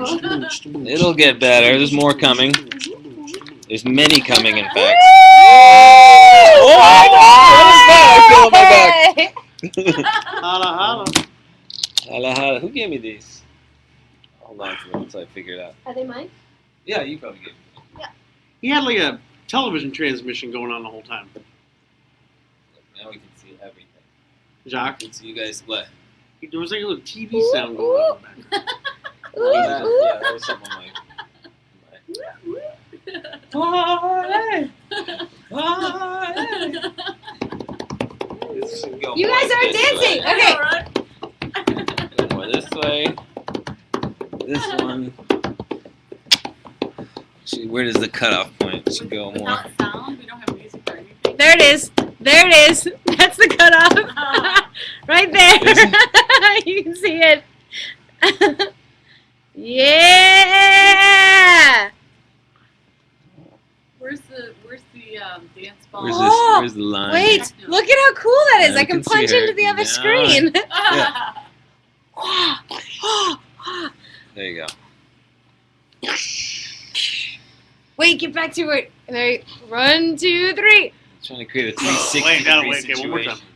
It'll get better. There's more coming. There's many coming, in fact. Oh my God! What is that? I feel on my back. Holla, holla. Holla, holla. Who gave me these? Hold on to them until I figure it out. Are they mine? Yeah, you probably gave me. He had like a television transmission going on the whole time. Now we can see everything. Jacques, We can see you guys. What? there was like a little TV sound going on in the background. Yeah, that was something like. You guys are dancing. Okay. Go more this way. This one. Where does the cutoff point? It should go more. Without sound, we don't have music or anything. There it is. There it is. That's the cutoff. Right there. You can see it. Yeah. Where's the dance ball? Where's the line? Wait. Look at how cool that is. Yeah, I we can can see punch her into the other now. screen. There you go. Wait, get back to it. There. 1, 2, 3. Trying to create a 360 Wait, gotta degree wait, okay, one more situation. time.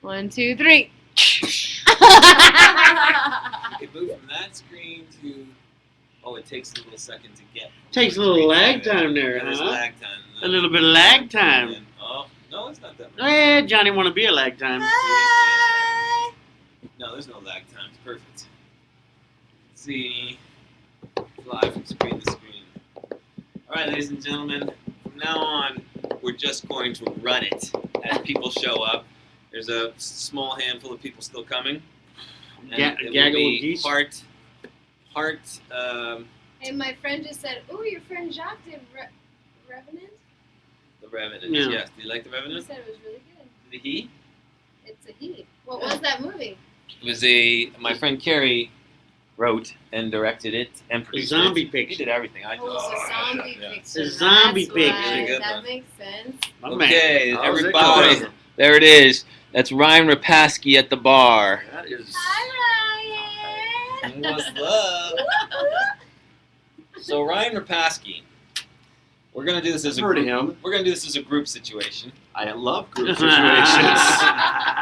1, 2, 3. It moved from that screen to. Oh, it takes a little second to get. Takes a little lag time there, Yeah, there's huh? lag time. A little bit of lag time. And then- oh, no, it's not that much. Eh, Johnny wanna be a lag time. Hi. No, there's no lag time. It's perfect. See, fly from screen to screen. All right, ladies and gentlemen. From now on, we're just going to run it as people show up. There's a small handful of people still coming. And it will Gaggle of be geese. Part. Hey, my friend just said, "Oh, your friend Jacques did Revenant." The Revenant. Yeah. Yes. Do you like The He Revenant? said it was really good. The He? It's a he. What was that movie? It was my friend Carrie wrote and directed it and produced zombie it. picture. He did everything. I Oh, it was a zombie yeah. picture. A zombie That's picture. why. Good That one. makes sense. My Okay, man. How's it everybody. going? There it is. That's Ryan Rapaski at the bar. That is. Hi, Ryan. What's up? So Ryan Rapaski, we're gonna do this as a Heard of group. him. We're gonna do this as a group situation. I love group situations.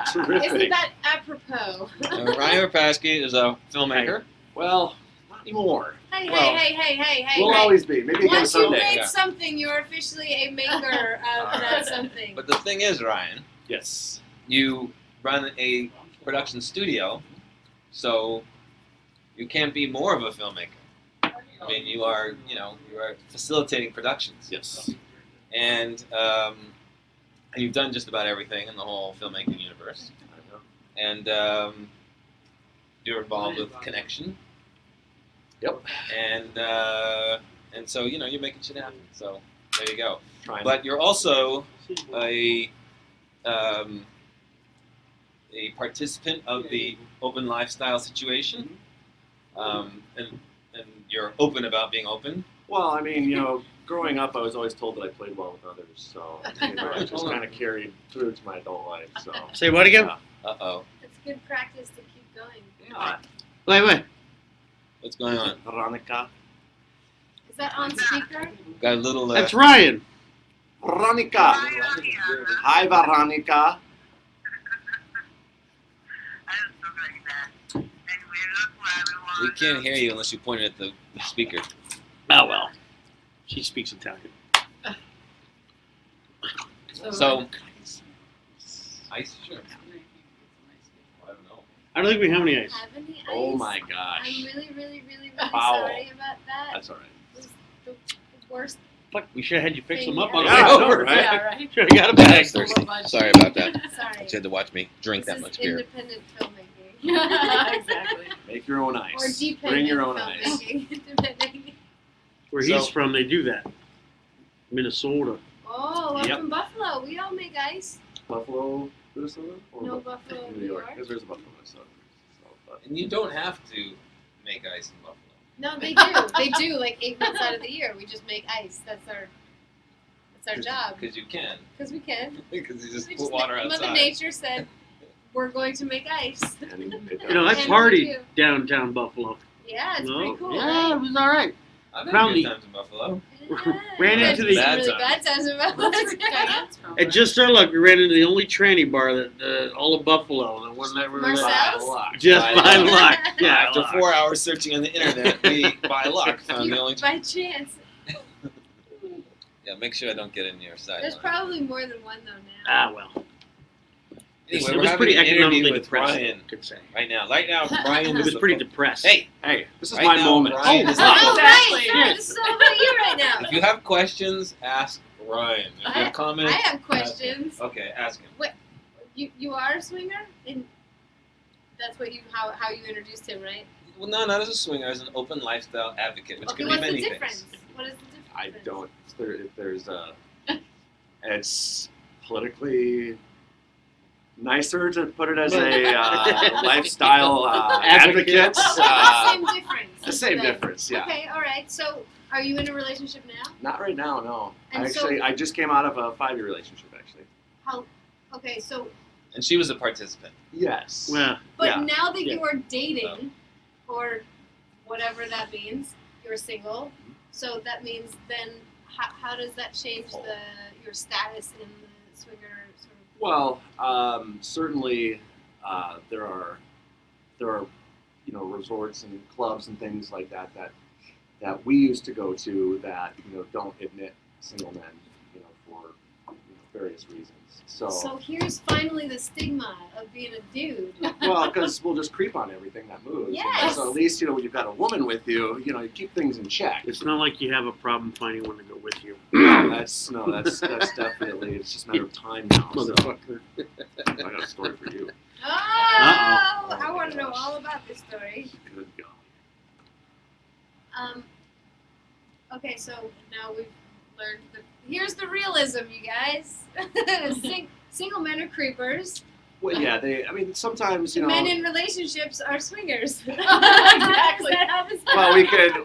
Isn't Terrific. that apropos? Ryan Rapaski is a filmmaker. Well, not anymore. Hey, Well, hey. We'll always be. Maybe again Once you someday. made yeah. something, you're officially a maker of that something. But the thing is, Ryan, Yes. you run a production studio, so you can't be more of a filmmaker. I mean, you are facilitating productions. Yes. And you've done just about everything in the whole filmmaking universe. And you're involved with Connection. Yep. And so you're making shit happen. So there you go. Trying. But you're also a participant of the open lifestyle situation, and you're open about being open. Well, I mean, growing up, I was always told that I played well with others, so I just kind of carried through to my adult life. So. Say what again? Uh-oh. It's good practice to keep going. Wait. What's going on? Veronica. Is that on speaker? Got a little. That's Ryan. Veronica. Hi, Veronica. We can't hear you unless you point it at the speaker. Oh well. She speaks Italian. So, ice, sure. I don't know. I don't think we have any ice. Have any ice? Oh my I'm gosh. really Foul. sorry about that. That's all right. It was the worst. Fuck, we should have had you fix them up Yeah. on Yeah, the I way know, over. right? Yeah, right. Should have got a Yeah, I bag. was thirsty. Sorry about that. Sorry. You had to watch me drink This that is much beer. independent filmmaking. Exactly. Make your own Or ice. dependent Bring your own ice. filmmaking. Depending. Where So- he's from, they do that. Minnesota. Oh, I'm Yep. from Buffalo. We all make ice. Buffalo, Minnesota? Or No, Buffalo, New York. Because there's a Buffalo, Minnesota. So, but And you don't have to make ice in Buffalo. No, they do. They do. Like 8 months out of the year, we just make ice. That's our job. Because you can. Because we can. Because you just We put water Mother outside. Nature said, we're going to make ice. and it You know, I And we partied do. downtown Buffalo. Yeah, it's pretty cool. Yeah, Right? it was all right. I've Found had the- good times in Buffalo. Ran Yeah, into there's the- some really Bad bad times in Buffalo. That's where Diane's from. At just our luck, we ran into the only tranny bar that all of Buffalo, the one that we were Marcel's? just By by luck. luck. Yeah, After luck. 4 hours searching on the internet, we by luck found the only. By chance. Yeah, make sure I don't get in your sideline. There's probably more than one though now. Ah, well. Anyway, it we're was having pretty an interview economically with depressing, Brian I could say. right now. Right now, Brian It is was the pretty fo- depressed. Hey, Hey, this is Right my now, moment. Brian is the Oh, focus. right. Yeah. So this is all about you right now. If you have questions, ask Ryan. If you have comments, I have ask him. questions. Okay, ask him. You are a swinger, and that's what you how you introduced him, right? Well, no, not as a swinger, as an open lifestyle advocate, which Okay, can what's be the many difference? things. What is the difference? I don't. There's a. It's politically nicer to put it as a lifestyle advocate. What's the same difference? The same then? difference, yeah. Okay, all right. So, are you in a relationship now? Not right now, no. And so- I just came out of a 5-year relationship, actually. How? Okay, so And she was a participant. Yes. Well, but Yeah. now that Yeah. you are dating, or whatever that means, you're single. So that means then how does that change your status in the swinger sort of? Well, certainly there are resorts and clubs and things like that we used to go to that don't admit single men for various reasons. So here's finally the stigma of being a dude. Well, because we'll just creep on everything that moves. Yes. So at least when you've got a woman with you, you keep things in check. it's not like you have a problem finding one to go with you. That's definitely, it's just a matter of time now. So Motherfucker. I got a story for you. Oh, Uh-oh. I want to know all about this story. Good God. Okay, so now we've learned here's the realism, you guys. Single men are creepers. Well, yeah, sometimes Men in relationships are swingers. Exactly.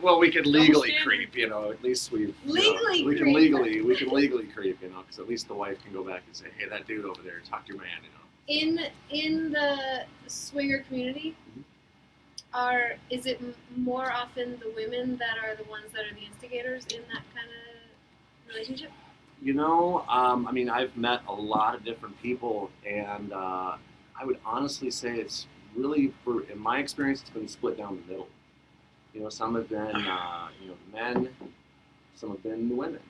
Well, we could legally standard. creep, at least Legally we can creep. legally creep, because at least the wife can go back and say, hey, that dude over there, talk to your man, In the swinger community, is it more often the women that are the ones that are the instigators in that kind of relationship? I've met a lot of different people, and I would honestly say it's really, in my experience, it's been split down the middle. Some have been, the men, some have been the women.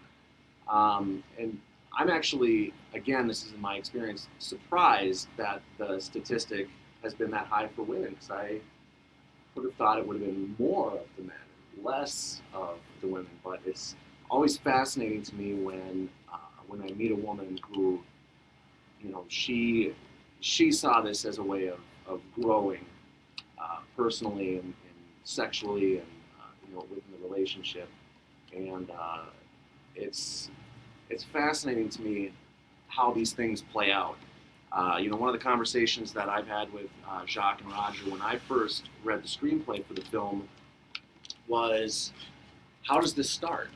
And I'm actually, again, this is in my experience, surprised that the statistic has been that high for women, because I would have thought it would have been more of the men, less of the women. But it's always fascinating to me when I meet a woman who, she saw this as a way of growing personally and sexually and within the relationship, and it's fascinating to me how these things play out. One of the conversations that I've had with Jacques and Roger when I first read the screenplay for the film was, how does this start?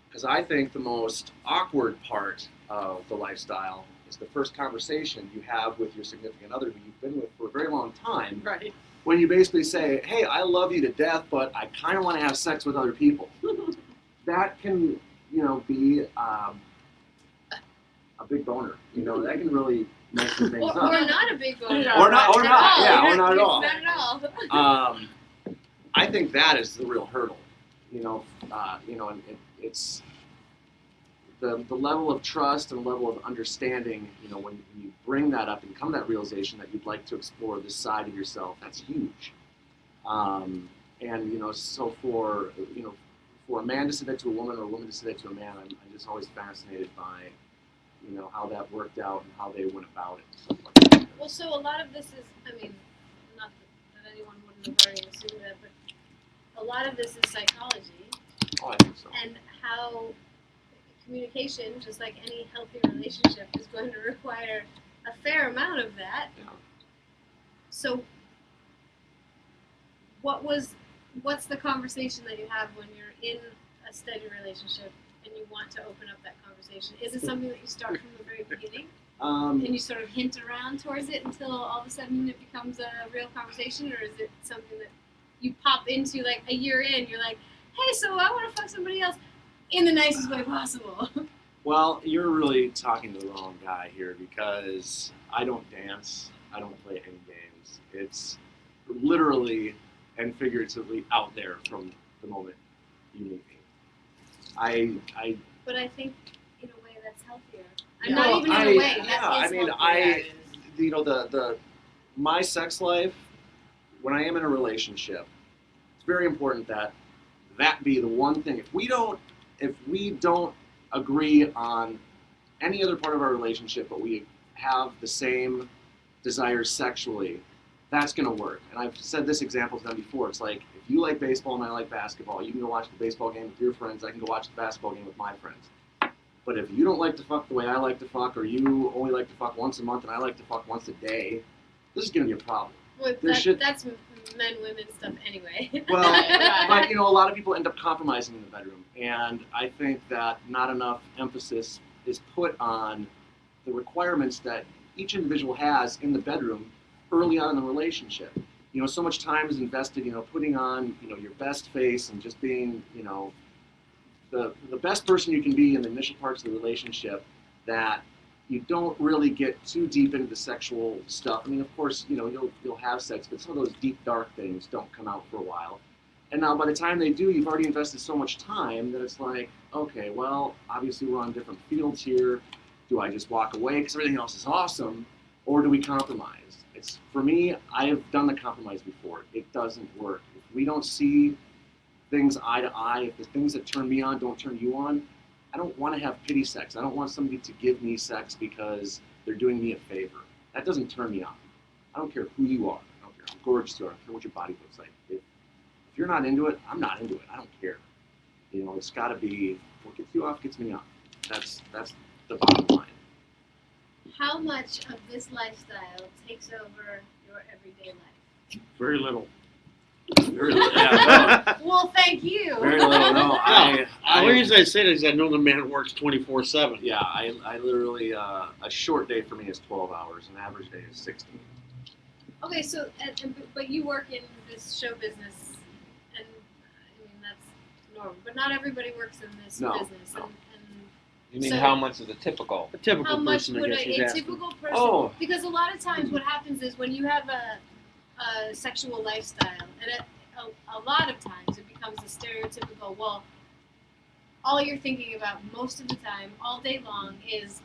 Because I think the most awkward part of the lifestyle is the first conversation you have with your significant other who you've been with for a very long time, Right. when you basically say, hey, I love you to death, but I kind of want to have sex with other people. That can, be a big boner. That can really mess some things Or up. not a big boner. Or not, At all. yeah, or not at all. Not at all. I think that is the real hurdle, and it's the level of trust and level of understanding, when you bring that up and come to that realization that you'd like to explore this side of yourself, that's huge. So for a man to submit to a woman or a woman to submit to a man, I'm just always fascinated by, how that worked out and how they went about it and stuff like that. Well, so a lot of this is, not that anyone wouldn't have already assumed that, but a lot of this is psychology Oh, I think so. and how communication, just like any healthy relationship, is going to require a fair amount of that. Yeah. So, what's the conversation that you have when you're in a steady relationship and you want to open up that conversation? Is it something that you start from the very beginning and you sort of hint around towards it until all of a sudden it becomes a real conversation, or is it something that you pop into like a year in, you're like, hey, so I want to fuck somebody else in the nicest way possible. Well, you're really talking to the wrong guy here because I don't dance. I don't play any games. It's literally and figuratively out there from the moment you meet me. I But I think in a way that's healthier. I'm Yeah, not well, even in I- a way. yeah, That I is mean, healthier. you know, the my sex life, when I am in a relationship, it's very important that be the one thing. If we don't agree on any other part of our relationship, but we have the same desires sexually, that's going to work. And I've said this example to them before. It's like, if you like baseball and I like basketball, you can go watch the baseball game with your friends. I can go watch the basketball game with my friends. But if you don't like to fuck the way I like to fuck, or you only like to fuck once a month and I like to fuck once a day, this is going to be a problem. Well, there should- that's men, women stuff anyway. Well, Right. but a lot of people end up compromising in the bedroom, and I think that not enough emphasis is put on the requirements that each individual has in the bedroom early on in the relationship. So much time is invested, putting on, your best face and just being, the best person you can be in the initial parts of the relationship, that you don't really get too deep into the sexual stuff. I mean, of course, you'll have sex, but some of those deep, dark things don't come out for a while. And now by the time they do, you've already invested so much time that it's like, okay, well, obviously we're on different fields here. Do I just walk away because everything else is awesome, or do we compromise? For me, I have done the compromise before. It doesn't work. If we don't see things eye to eye, if the things that turn me on don't turn you on, I don't want to have pity sex. I don't want somebody to give me sex because they're doing me a favor. That doesn't turn me on. I don't care who you are. I don't care how gorgeous you are. I don't care what your body looks like. If you're not into it, I'm not into it. I don't care. It's got to be what gets you off gets me off. That's the bottom line. How much of this lifestyle takes over your everyday life? Very little. Very little. Yeah, Well, thank you. very little. No, The only reason I say that is I know the man works 24/7. Yeah, I literally a short day for me is 12 hours. An average day is 16. Okay, so but you work in this show business, and I mean that's normal. But not everybody works in this No, business, no. and You mean So- how much is a typical? A typical how much person, I would guess he's a asking. typical person? Oh. Because a lot of times what happens is when you have a sexual lifestyle, and a lot of times it becomes a stereotypical. Well, all you're thinking about most of the time, all day long, is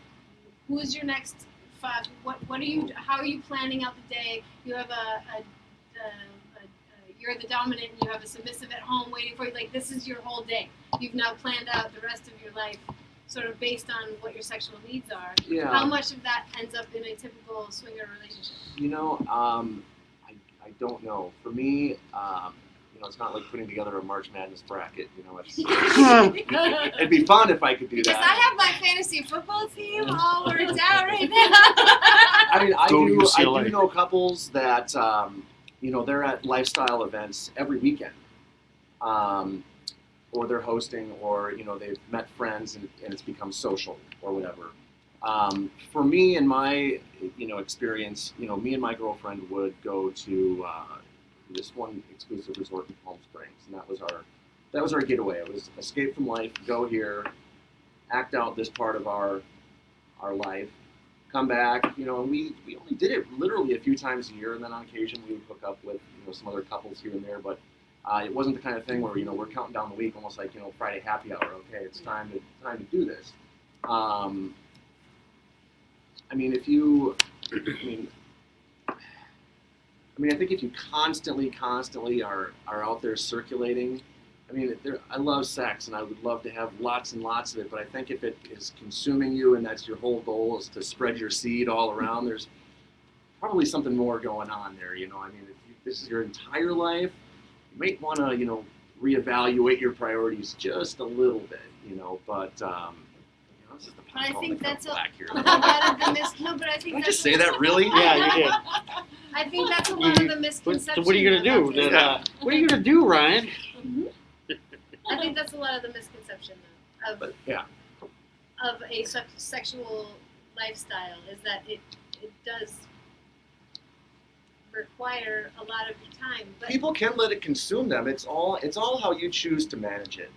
who is your next five? What are you? How are you planning out the day? You have you're the dominant, and you have a submissive at home waiting for you. Like this is your whole day. You've now planned out the rest of your life, sort of based on what your sexual needs are. Yeah. How much of that ends up in a typical swinger relationship? I don't know. For me, it's not like putting together a March Madness bracket. It'd be fun if I could do Because I that. have my fantasy football team all worked out right now. I mean, I Go do UCLA. know couples that they're at lifestyle events every weekend, or they're hosting, or they've met friends and it's become social or whatever. For me, in my experience, me and my girlfriend would go to this one exclusive resort in Palm Springs, and that was our getaway. It was escape from life. Go here, act out this part of our life, come back. And we only did it literally a few times a year, and then on occasion we would hook up with some other couples here and there, but. It wasn't the kind of thing where we're counting down the week, almost like Friday happy hour. Okay, it's time to do this. I mean, I think if you constantly are out there circulating, I love sex and I would love to have lots and lots of it, but I think if it is consuming you and that's your whole goal is to spread your seed all around, there's probably something more going on there. If this is your entire life, you might want to, reevaluate your priorities just a little bit, but this is the But I pop think culture that's black here. a lot of the No, but I think Did I that's just say that really? Yeah, you did. I think that's a lot of the But, misconception. so what are you gonna do? about this. Then, what are you gonna do, Ryan? I think that's a lot of the misconception though, But yeah, of a sexual lifestyle is that it does require a lot of your time. But People can let it consume them. It's all how you choose to manage it.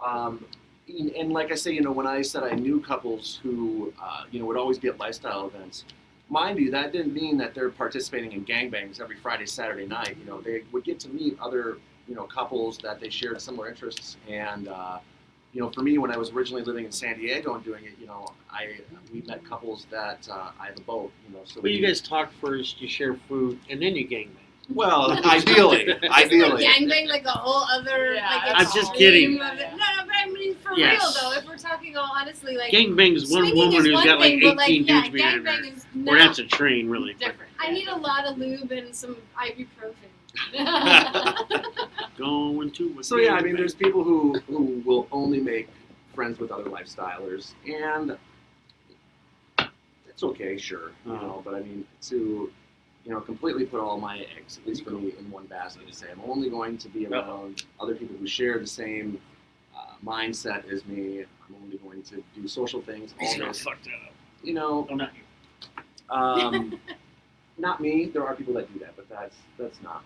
And like I say, you know, when I said I knew couples who, you know, would always be at lifestyle events, mind you, that didn't mean that they're participating in gangbangs every Friday, Saturday night. You know, they would get to meet other, you know, couples that they shared similar interests. And, you know, for me, when I was originally living in San Diego and doing it, you know, we met couples that I have a boat, you know. So Well, you guys talk first, you share food, and then you gangbang. well, ideally, Isn't ideally. gangbang like a whole other Yeah, like I'm just extreme kidding. of it? No, but I mean for Yes. real though, if we're talking all honestly, like Gangbang's one swinging woman is who's one got like thing, but, 18 yeah, dudes behind her. gangbang is Or that's a train, really. Different. I need a lot of lube and some ibuprofen. Going to a So yeah, I mean, gangbang. there's people who will only make friends with other lifestylers, and it's okay, sure, you know. But I mean, to completely put all my eggs, at least for me, in one basket and say I'm only going to be around other people who share the same mindset as me. I'm only going to do social things. He's All gonna this, fuck that up. you know, Oh, not you. not me. There are people that do that, but that's not.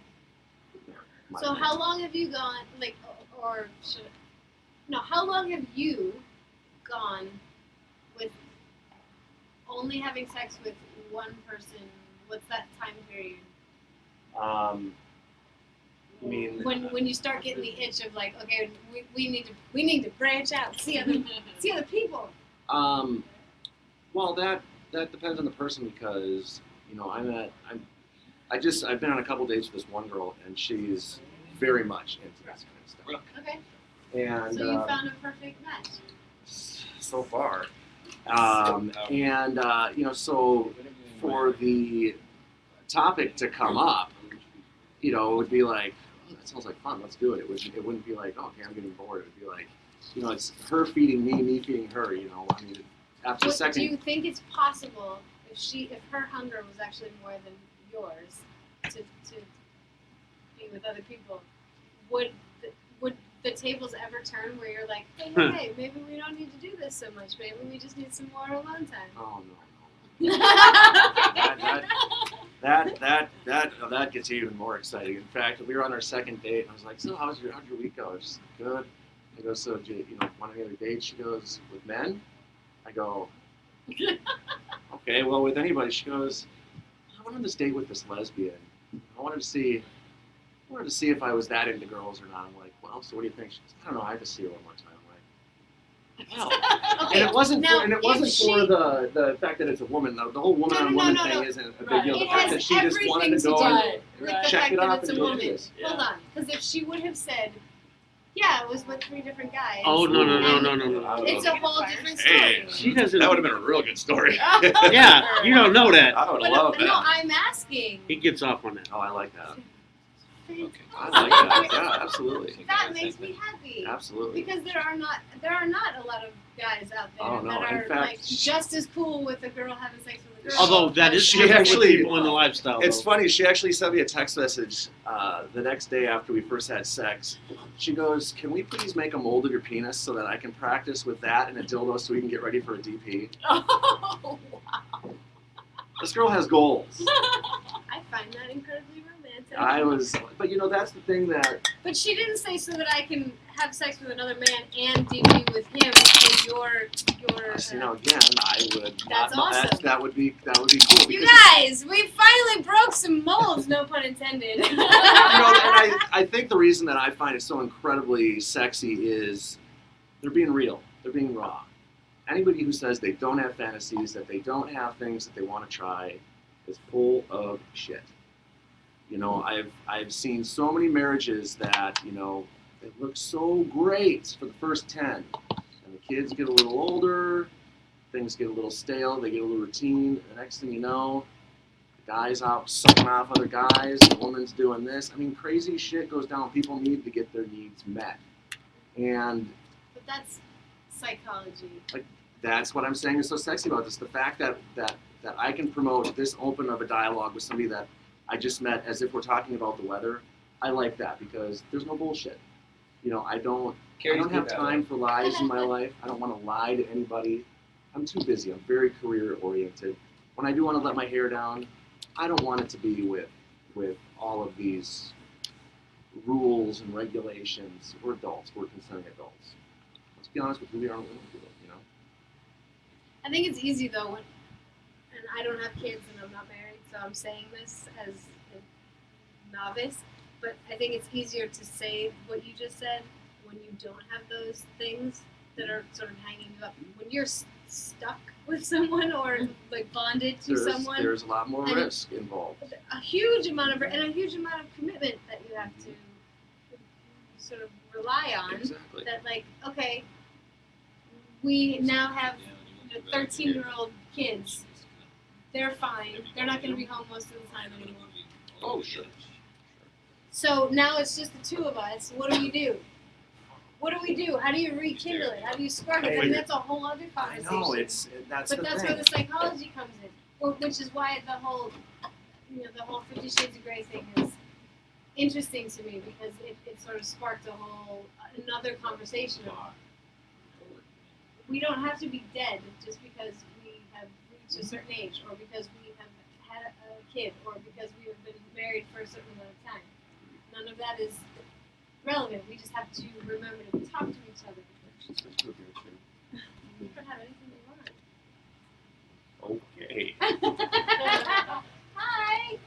My So thing. how long have you gone how long have you gone with only having sex with one person? What's that time period? You mean When you start getting the itch of like, okay, we need to branch out, see other people. Well, that depends on the person because you know I've been on a couple dates with this one girl and she's very much into that kind of stuff. Okay. And So you found a perfect match. so far, and you know, so for the topic to come up, you know, it would be like, oh, that sounds like fun. Let's do it. It wouldn't be like, oh, okay, I'm getting bored. It would be like, you know, it's her feeding me feeding her. You know, I mean, after a Do second. you think it's possible if her hunger was actually more than yours to be with other people, would the tables ever turn where you're like, hey, maybe we don't need to do this so much. Maybe we just need some more alone time. Oh no. That gets even more exciting. In fact, we were on our second date, and I was like, "So, how'd your week go?" She's good. I go, "So, do you want any other dates?" She goes, "With men?" I go, "Okay, well, with anybody." She goes, "I went on this date with this lesbian. I wanted to see if I was that into girls or not." I'm like, "Well, so what do you think?" She goes, "I don't know. I have to see her one more time." I'm like, "Wow." Okay, And it wasn't now, for if she- the fact that it's a woman. The whole woman on woman thing isn't a big Right. deal. The It fact has that she just wanted everything to go to and do with Right. the check fact it that off it's a and do woman. this. Hold on, because if she would have said, "Yeah, it was with 3 different guys," Oh, no. it's a whole different story. Hey, She doesn't. that would have been a real good story. Yeah, you don't know that. I would But love no, that. I'm asking. He gets off on that. Oh, I like that. Fantastic. I like that. Yeah, absolutely, That makes me happy. absolutely. Because there are not a lot of guys out there Oh, no, that in are fact, like just as cool with a girl having sex with a girl. Although that is She different actually- with people in the lifestyle. It's though. funny. She actually sent me a text message the next day after we first had sex. She goes, "Can we please make a mold of your penis so that I can practice with that and a dildo so we can get ready for a DP?" Oh, This girl has goals. I find that incredibly romantic. But you know, that's the thing that But she didn't say so that I can have sex with another man and DP with him in your. you know, again, I would. That's awesome. That would be cool. You because- guys, we finally broke some molds. No pun intended. You know, and I think the reason that I find it so incredibly sexy is they're being real. They're being raw. Anybody who says they don't have fantasies, that they don't have things that they want to try, is full of shit. You know, I've seen so many marriages that, you know, it looks so great for the first 10. And the kids get a little older, things get a little stale, they get a little routine. The next thing you know, the guy's out sucking off other guys, the woman's doing this. I mean, crazy shit goes down. People need to get their needs met. And But that's psychology. that's what I'm saying is so sexy about this. The fact that I can promote this open of a dialogue with somebody that I just met as if we're talking about the weather, I like that because there's no bullshit. You know, I don't have time for lies in my life. I don't want to lie to anybody. I'm too busy. I'm very career oriented. When I do want to let my hair down, I don't want it to be with with all of these rules and regulations. We're adults. We're consenting adults. Let's be honest with who we are and what we want to do. You know. I think it's easy though, when, and I don't have kids and I'm not married, so I'm saying this as a novice. But I think it's easier to say what you just said when you don't have those things that are sort of hanging you up. When you're stuck with someone or like bonded to someone, There's a lot more and risk involved. a huge amount of and a huge amount of commitment that you have to sort of rely on. Exactly. That like, okay, we now have 13-year-old kids. They're fine. They're not going to be home most of the time anymore. Oh, sure. So now it's just the two of us. What do we do? What do we do? How do you rekindle it? How do you spark it? I mean, that's a whole other I conversation. know that's But the that's thing. where the psychology comes in, or which is why the whole 50 Shades of Grey thing is interesting to me because it sort of sparked another conversation about we don't have to be dead just because we have reached a certain age, or because we have had a kid, or because we have been married for a certain amount of time. None of that is relevant. We just have to remember to talk to each other. You can have anything you want. Okay. Hi. Hi.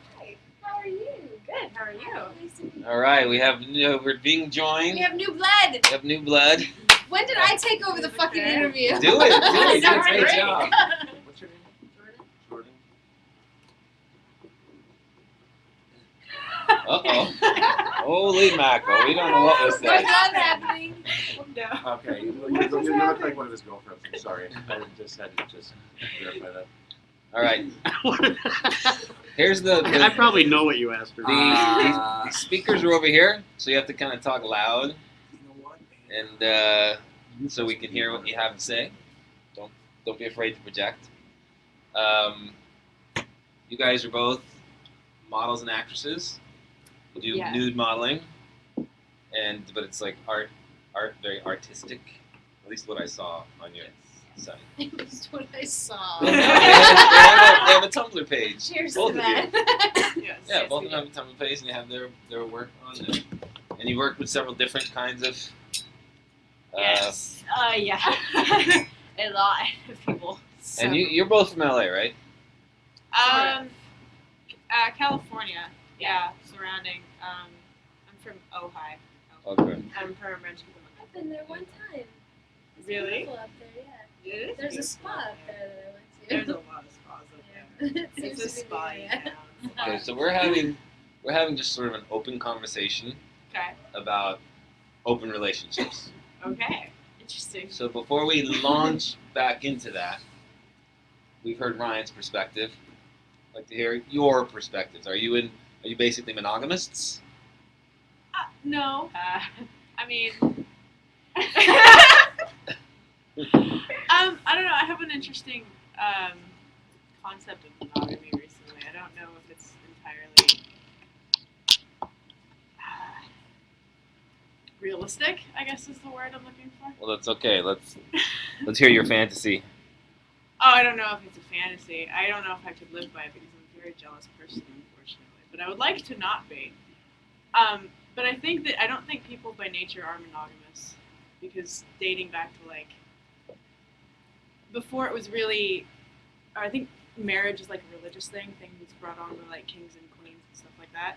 How are you? Good. How are you? Nice to meet you. All right, we're being joined. We have new blood. We have new blood. When did I take over the fucking interview? Do it. You did a great Great. job. What's your name? Jordan? Jordan. Uh-oh. Holy mackerel. We don't know what was What's that. happening? No. Okay, you look like one of his girlfriends. I'm sorry. I just had to verify that. All right. Here's the I probably know what you asked her. the speakers are over here, so you have to kind of talk loud, You know what? and so we can hear what you have to say. Don't be afraid to project. You guys are both models and actresses. You do Yeah. nude modeling, but it's like art, very artistic. At least what I saw on your site. It was what I saw. they have a Tumblr page. Cheers Both to of you. that. Yes. Yeah, both of them have a Tumblr page, and they have their work on there. And you work with several different kinds of. Yes. Yeah. A lot of people. And you're both from LA, right? California. Yeah, surrounding. I'm from Ojai. Okay. I'm from Rancho Cucamonga. I've been there one time. It's Really? beautiful up there, yeah. It is There's a beautiful spa up up there that I went to. There's a lot of spas up there. Yeah. It It's seems a to be spa the town. Okay, so we're having just sort of an open conversation Okay. about open relationships. Okay. Interesting. So before we launch back into that, we've heard Ryan's perspective. I'd like to hear your perspectives. Are you basically monogamists? No. I mean. I don't know. I have an interesting concept of monogamy recently. I don't know if it's entirely realistic, I guess is the word I'm looking for. Well, that's okay. Let's hear your fantasy. Oh, I don't know if it's a fantasy. I don't know if I could live by it because I'm a very jealous person, unfortunately. But I would like to not be. But I don't think people by nature are monogamous because dating back to like before it was really, I think marriage is like a religious thing. Things brought on by like kings and queens and stuff like that.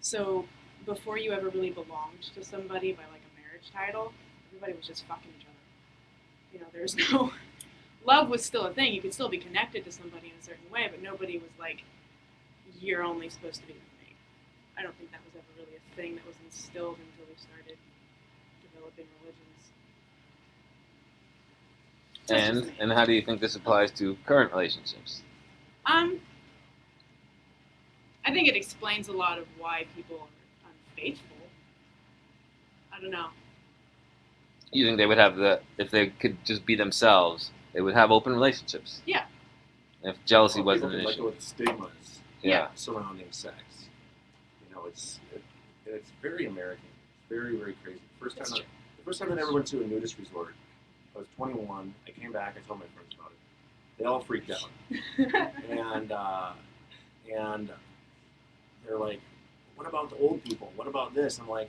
So before you ever really belonged to somebody by like a marriage title, everybody was just fucking each other. You know, there's no love was still a thing. You could still be connected to somebody in a certain way, but nobody was like, you're only supposed to be with me. I don't think that was ever really a thing that was instilled until we started developing religions. And how do you think this applies to current relationships? I think it explains a lot of why people are unfaithful. I don't know. You think they would have if they could just be themselves, they would have open relationships? Yeah. If jealousy Well, wasn't people an can issue. let go of the stigmas Yeah. surrounding sex. You know, it's very American. It's very, very crazy. The first time I ever went to a nudist resort, I was 21. I came back. I told my friends about it. They all freaked out. And they're like, what about the old people? What about this? I'm like,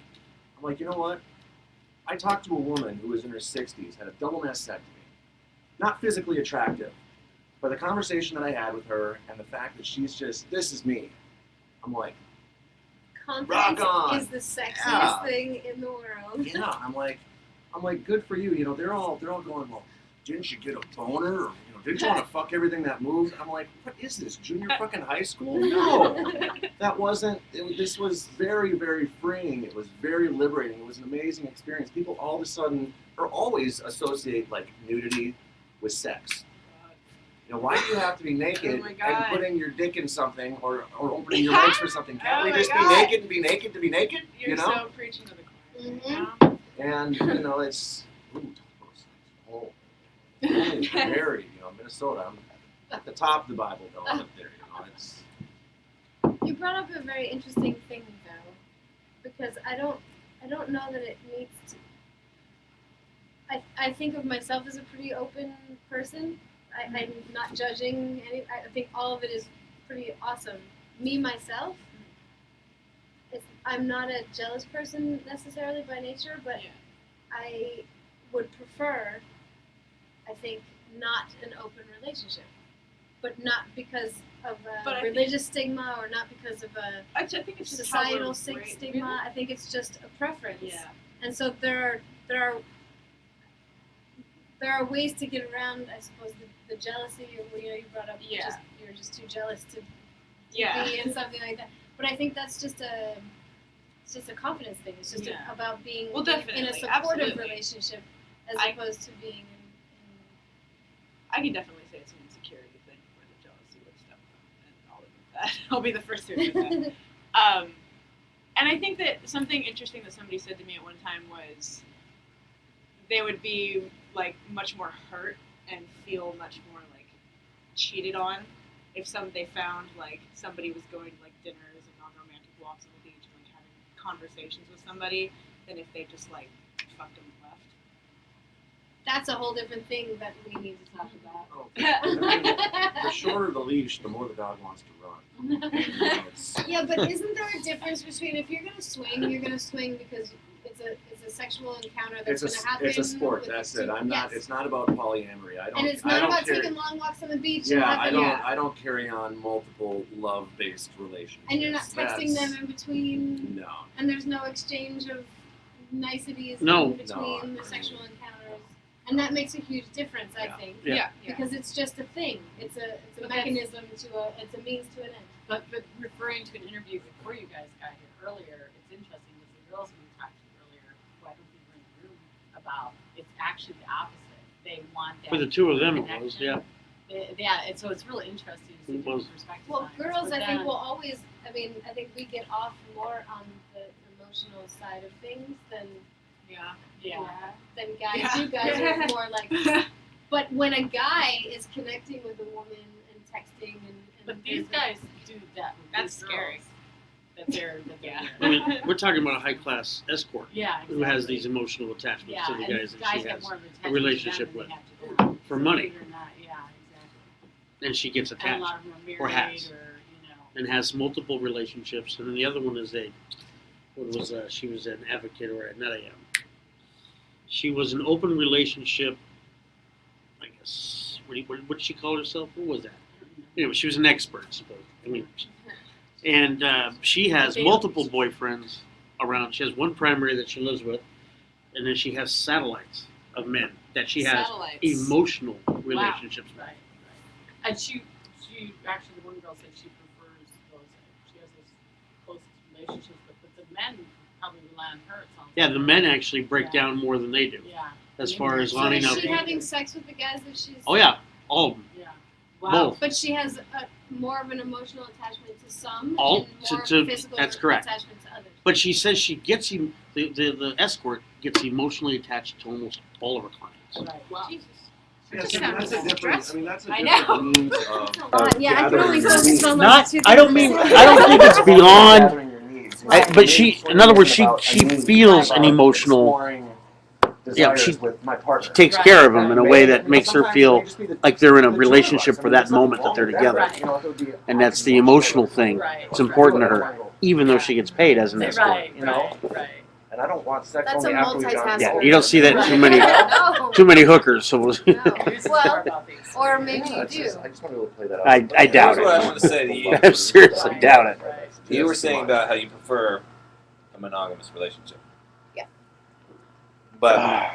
you know what? I talked to a woman who was in her 60s, had a double mastectomy, not physically attractive, but the conversation that I had with her and the fact that she's just, this is me. I'm like, Confidence Rock on. is the sexiest Yeah. thing in the world. yeah, I'm like, good for you. You know, they're all going, well, didn't you get a boner? Or, you know, didn't you want to fuck everything that moves? I'm like, what is this? Junior fucking high school? No, that wasn't. This was very, very freeing. It was very liberating. It was an amazing experience. People all of a sudden, or always associate like nudity with sex. You know, why do you have to be naked Oh my and God. putting your dick in something or opening your legs for something? Can't Oh we my just God. be naked and be naked to be naked? You're You know? so preaching to the choir. Mhm. And you know, it's Holy Mary, you know, Minnesota. I'm at the top of the Bible Belt up there. You know, it's You brought up a very interesting thing though, because I don't know that it needs to. I think of myself as a pretty open person. I'm not judging any. I think all of it is pretty awesome. Me myself, I'm not a jealous person necessarily by nature, but Yeah. I would prefer, I think, not an open relationship, but not because of But a I religious stigma or not because of a I think it's just how societal we're raised. stigma. I think it's just a preference. Yeah. And so there are ways to get around, I suppose, the jealousy. Or, you know, you brought up Yeah. you're just too jealous to Yeah. be in something like that. But I think that's just a confidence thing. It's just Yeah. about being Well, in a definitely, supportive absolutely. relationship as I- opposed to being in I can definitely say it's an insecurity thing for the jealousy with stuff, and I'll admit that. I'll be the first to admit that. And I think that something interesting that somebody said to me at one time was they would be like much more hurt and feel much more like cheated on if they found like somebody was going to like dinners and non-romantic walks on the beach and like having conversations with somebody than if they just like fucked them and left. That's a whole different thing that we need to talk about. oh, I mean, the shorter the leash, the more the dog wants to run. You know, it's, Yeah, but isn't there a difference between if you're gonna swing, you're gonna swing because it's a sexual encounter that's it's gonna happen. a sport. with That's two- it. I'm not. yes. It's not about polyamory. I don't. And it's I not don't about carry, taking long walks on the beach. Yeah, and I having, don't. Yeah. I don't carry on multiple love-based relationships. And you're not texting That's- them in between, No. and there's no exchange of niceties No. in between No. the sexual encounters, and that makes a huge difference, I Yeah. think, Yeah. because it's just a thing. It's a But mechanism it's a means to an end. But referring to an interview before you guys got here earlier, it's interesting because the girls we talked to earlier, who I don't think were in the room, about it's actually the opposite. They want that. For the two of them, it connection. was, yeah. Yeah, and so it's really interesting to see It was. different perspectives. Well, on it. girls, But I think, then- will always. I mean, I think we get off more on the emotional side of things than Yeah. than guys. Yeah. You guys are more like. But when a guy is connecting with a woman and texting and But these guys do that with That's these scary. girls That they're Yeah. I mean, we're talking about a high class escort yeah, who has exactly. these emotional attachments yeah, to the and guys that guys she have has, more of an attachment relationship to them with. than they have to them. For money. Believe it or not, yeah, exactly. and she gets And a attached lot of them are married or has. or, you know. and has multiple relationships. And then the other one is she was an advocate or not a, she was an open relationship, I guess, what did she call herself? What was that? Anyway, she was an expert, I suppose. I mean, and she has multiple boyfriends around. She has one primary that she lives with, and then she has satellites of men that she has Satellites. emotional relationships with. Right, right. And she actually, the one girl said she prefers those, she has those closest relationships, but the men probably rely on her, it sounds Yeah, like. the men actually break Yeah. down more than they do, Yeah, as far as So lining is up. she having sex with the guys that she's? Oh yeah, all of them. yeah. Wow. Both. But she has more of an emotional attachment to some All- and to- more to- of a physical that's correct. attachment to others. But she says she gets the escort gets emotionally attached to almost all of her clients. Right, wow. Jesus. Yeah, Just so sounds that's a different. stressful. I mean, that's a I different means of. That's a lot. Yeah, I can only gathering focus on Not, those two I don't things. mean, I don't think it's beyond. Gathering your needs. But she, in other words, she feels an emotional desires she- with my partner. She takes Right, care of them in a way that You know, makes her sometimes it feel may just be the- like they're in a the two of relationship us. I for mean, that there's nothing moment that wrong they're with together. Right. You know, it would be And that's the emotional thing. Right. It's important to her, even though she gets paid as an escort. Right, you know? right. And I don't want sex That's a only after we've gone. multitasker. Yeah, you don't see that in too many No. too many hookers. So No. Here's Well, more about these. or maybe Yeah, you it's do. just- I just want to be able to play that out. I doubt Here's what I it. want to say to you. I seriously Right, doubt it. right. You were saying about how you prefer a monogamous relationship. Yeah. But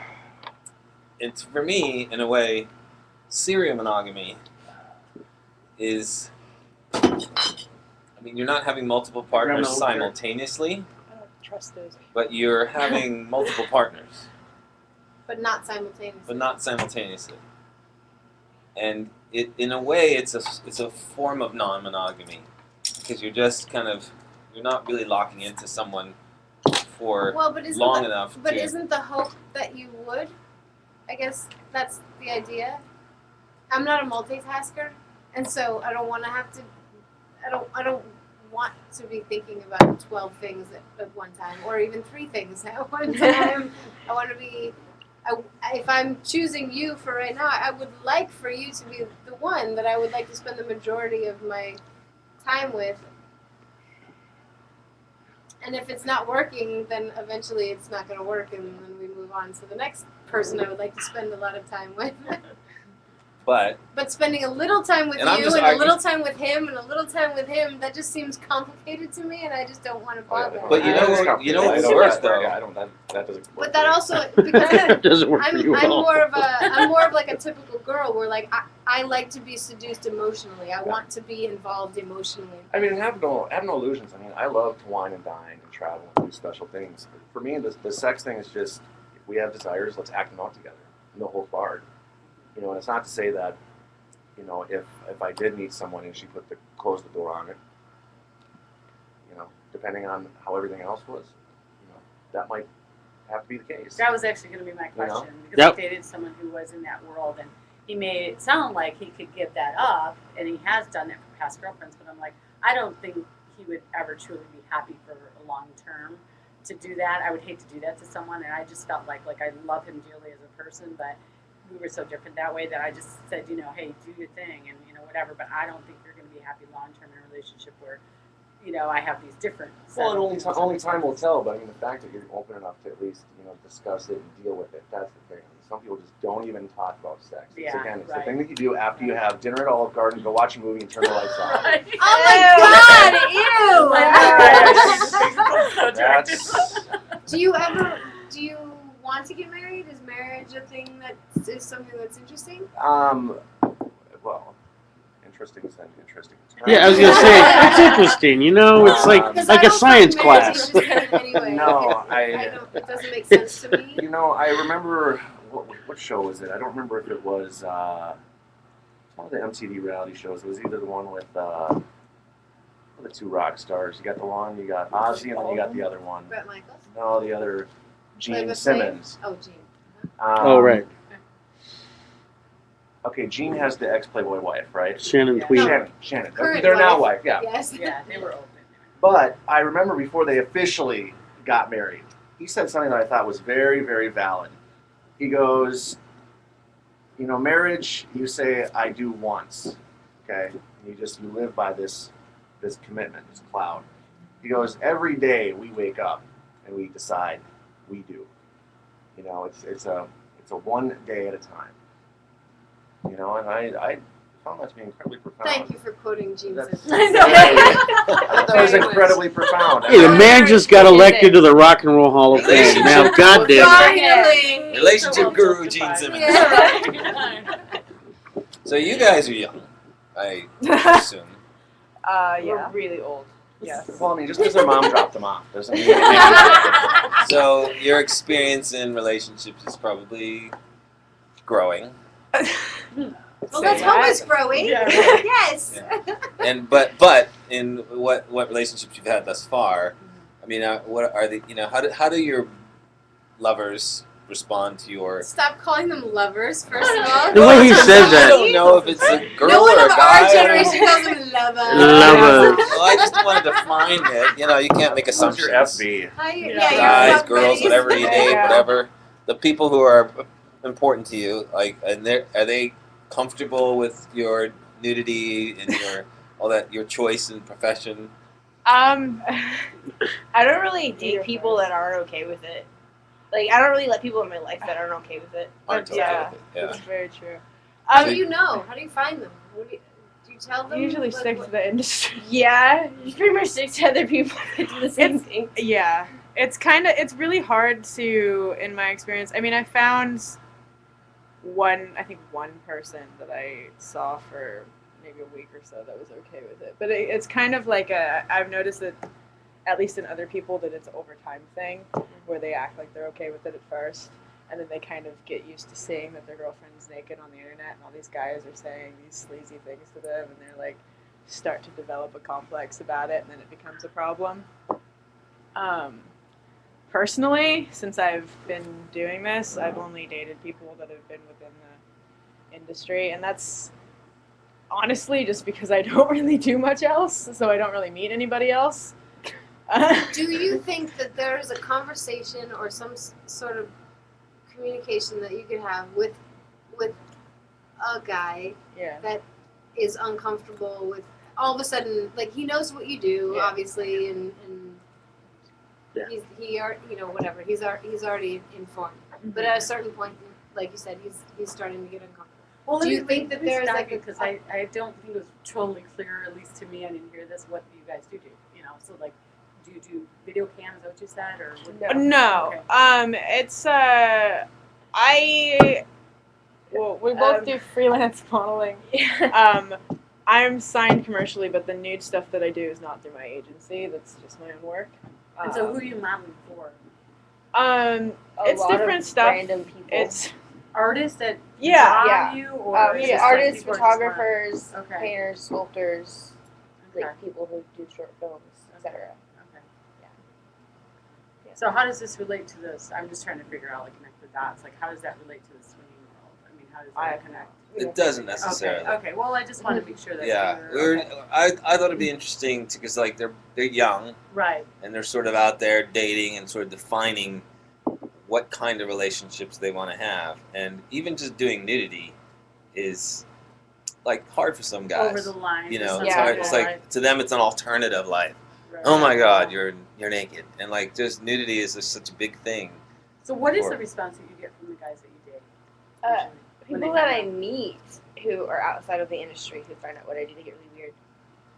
it's, for me, in a way, serial monogamy is, I mean, you're not having multiple partners Grandma, simultaneously, I don't trust those. but you're having multiple partners, But not simultaneously. but not simultaneously. And it, in a way, it's a form of non-monogamy, because you're just kind of, you're not really locking into someone for Well, but isn't long the, enough but to. isn't the hope that you would? I guess that's the idea. I'm not a multitasker, and so I don't want to have to. I don't want to be thinking about 12 things at one time, or even 3 things at one time. I want to be. If I'm choosing you for right now, I would like for you to be the one that I would like to spend the majority of my time with. And if it's not working, then eventually it's not going to work, and then we move on to the next person I would like to spend a lot of time with. But But spending a little time with And I'm you, just and arguing- a little time with him, and a little time with him, that just seems complicated to me, and I just don't want to bother. But you know what- you know what's worse, though? Yeah, I don't. That doesn't work. But that for me. also because It doesn't work for you at I'm all. more of like a typical girl where like I like to be seduced emotionally. I want to be involved emotionally. I mean, have no illusions. I mean, I love to wine and dine and travel and do special things. For me, the sex thing is just, if we have desires, let's act them out together. No holds barred. You know, and it's not to say that, you know, if I did meet someone and she closed the door on it, you know, depending on how everything else was, you know, that might have to be the case. That was actually going to be my You know? question, because Yep. I dated someone who was in that world, and he made it sound like he could give that up, and he has done it for past girlfriends. But I'm like, I don't think he would ever truly be happy for a long term to do that. I would hate to do that to someone, and I just felt like I love him dearly as a person, but we were so different that way that I just said, you know, hey, do your thing, and you know, whatever. But I don't think you're going to be happy long term in a relationship where, you know, I have these different. Well, and only settings. time will tell. But I mean, the fact that you're open enough to at least, you know, discuss it and deal with it—that's the thing. I mean, some people just don't even talk about sex. It's, Yeah, again, it's right. the thing that you do after you have dinner at Olive Garden, go watch a movie, and turn the lights off. Right. Oh my God! Ew. That's Do you want to get married? Is marriage a thing that is something that's interesting? well, interesting is an interesting. Yeah, I was gonna say it's interesting. You know, it's like Because like I a don't science find marriage class. interesting anyway. No, I don't. It doesn't make sense to me. You know, I remember what show was it? I don't remember if it was one of the MTV reality shows. It was either the one with the 2 rock stars. You got the one, you got Ozzy, and then you got the other one. Brett Michaels. No, the other, Gene Flavor Simmons. Flav? Oh, Gene. Oh right, Okay, Gene has the ex-Playboy wife, right? Shannon Yeah. Tweed. Shannon. Current They're now wife. wife, yeah. Yes. Yeah, they were open. But I remember before they officially got married, he said something that I thought was very, very valid. He goes, you know, marriage, you say, I do once, okay? And you live by this commitment, this cloud. He goes, every day we wake up and we decide we do. You know, it's a one day at a time. You know, and I found that to be incredibly profound. Thank you for quoting Gene That's- Simmons. I thought that was incredibly profound. Hey, the man just got elected to the Rock and Roll Hall of Fame. Now, goddamn. Finally. Relationship guru Gene Simmons. Yeah. So you guys are young, I assume. Yeah. We're really old. Yes. Well, I mean, just because their mom dropped them off doesn't mean anything. So your experience in relationships is probably growing, Well, that's always growing. Yeah. Yes. and but in what relationships you've had thus far, I mean, what are the, you know, how do your lovers respond to your? Stop calling them lovers, first of all. The way he says I that. don't know if it's a girl No one or of a guy. our generation calls them lovers. Lovers. Well, I just wanted to find it. You know, you can't make What's assumptions. your FB? Hi, yeah, Yeah. you're Guys, so girls, pretty. whatever you date, Yeah. whatever. the people who are important to you, like, and are they comfortable with your nudity and your all that, your choice and profession? I don't really date people that aren't okay with it. Like, I don't really let people in my life that aren't okay with it. Aren't okay Yeah. with it. Yeah. That's very true. How do you know? How do you find them? Do you tell them? Usually like, stick to the industry. Yeah, you pretty much stick to other people that do the same thing. Yeah, it's really hard to, in my experience. I mean, I found one person that I saw for maybe a week or so that was okay with it. But it's kind of like I've noticed that, at least in other people, that it's an over time thing where they act like they're okay with it at first, and then they kind of get used to seeing that their girlfriend's naked on the internet, and all these guys are saying these sleazy things to them, and they're like, start to develop a complex about it, and then it becomes a problem. Personally, since I've been doing this, I've only dated people that have been within the industry, and that's honestly just because I don't really do much else, so I don't really meet anybody else. Do you think that there is a conversation or some sort of communication that you could have with a guy Yeah. that is uncomfortable with all of a sudden, like, he knows what you do, Yeah. obviously, and Yeah. whatever, he's already informed. But at a certain point, like you said, he's starting to get uncomfortable. Well, Do you think that there's like a- because I don't think it was totally clear, at least to me, I didn't hear this, what you guys do, you know, so like, do you do video cams, is that what you said, or? what- No. Okay. It's we both do freelance modeling. I'm signed commercially, but the nude stuff that I do is not through my agency. That's just my own work. And so who are you modeling for? It's different stuff. Random people. It's Artists that Yeah. draw Yeah. you, or it's just like artists, people who just wanna- photographers, Okay. painters, sculptors, Okay. like people who do short films, etc. Okay. Yeah. So how does this relate to this? I'm just trying to figure out, like, connect the dots. Like, how does that relate to the swinging world? I mean, how does that connect? It doesn't necessarily. Okay. Well, I just want to make sure that Yeah, we're I thought it'd be interesting because like they're young right. and they're sort of out there dating and sort of defining what kind of relationships they want to have, and even just doing nudity is like hard for some guys. Over the line. You for know, some it's Yeah. hard. people, It's like right? to them, it's an alternative life. Right. Oh my God, you're naked, and like just nudity is just such a big thing. So what is Or- the response that you get from the guys that you date? Uh, usually, when People they that find I out? meet who are outside of the industry who find out what I do, they get really weird.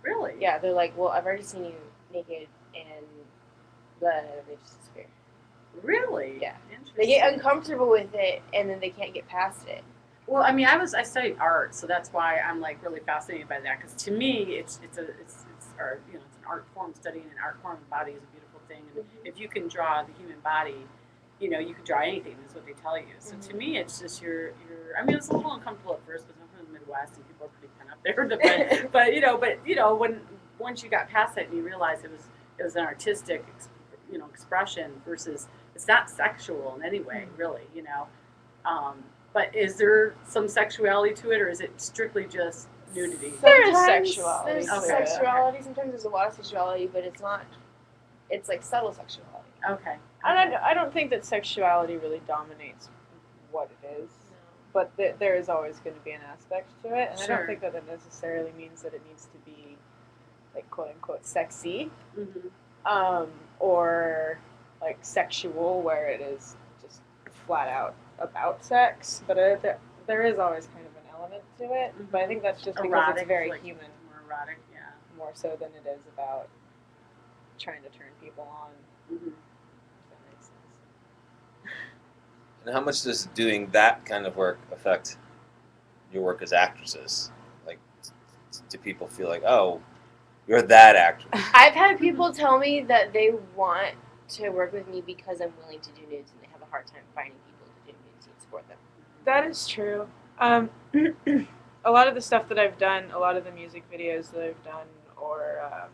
Really? Yeah, they're like, "Well, I've already seen you naked," and they just disappear. Really? Yeah. Interesting. They get uncomfortable with it, and then they can't get past it. Well, I mean, I studied art, so that's why I'm like really fascinated by that. Because to me, it's art. You know, it's an art form. Studying an art form, the body is a beautiful thing, and if you can draw the human body, you know, you can draw anything. That's what they tell you. So to me, it's just your. I mean, it was a little uncomfortable at first because I'm from the Midwest and people are pretty pent up there. But you know, when once you got past it and you realized it was an artistic, expression versus it's not sexual in any way, really. You know. But is there some sexuality to it, or is it strictly just nudity? There's Sometimes sexuality There's to it. sexuality. Sometimes there's a lot of sexuality, but it's not. It's like subtle sexuality. Okay. And I don't think that sexuality really dominates what it is, but there is always going to be an aspect to it, and I Sure. don't think that necessarily means that it needs to be like quote unquote sexy, or like sexual, where it is just flat out about sex. But there is always kind of an element to it. But I think that's just because Erotic, it's very like human, More erotic, yeah. more so than it is about trying to turn people on. Mm-hmm. If that makes sense. And how much does doing that kind of work affect your work as actresses? Like, do people feel like, oh, you're that actress? I've had people tell me that they want to work with me because I'm willing to do nudes, and they have a hard time finding people to do nude scenes for them. That is true. A lot of the stuff that I've done, a lot of the music videos that I've done, or a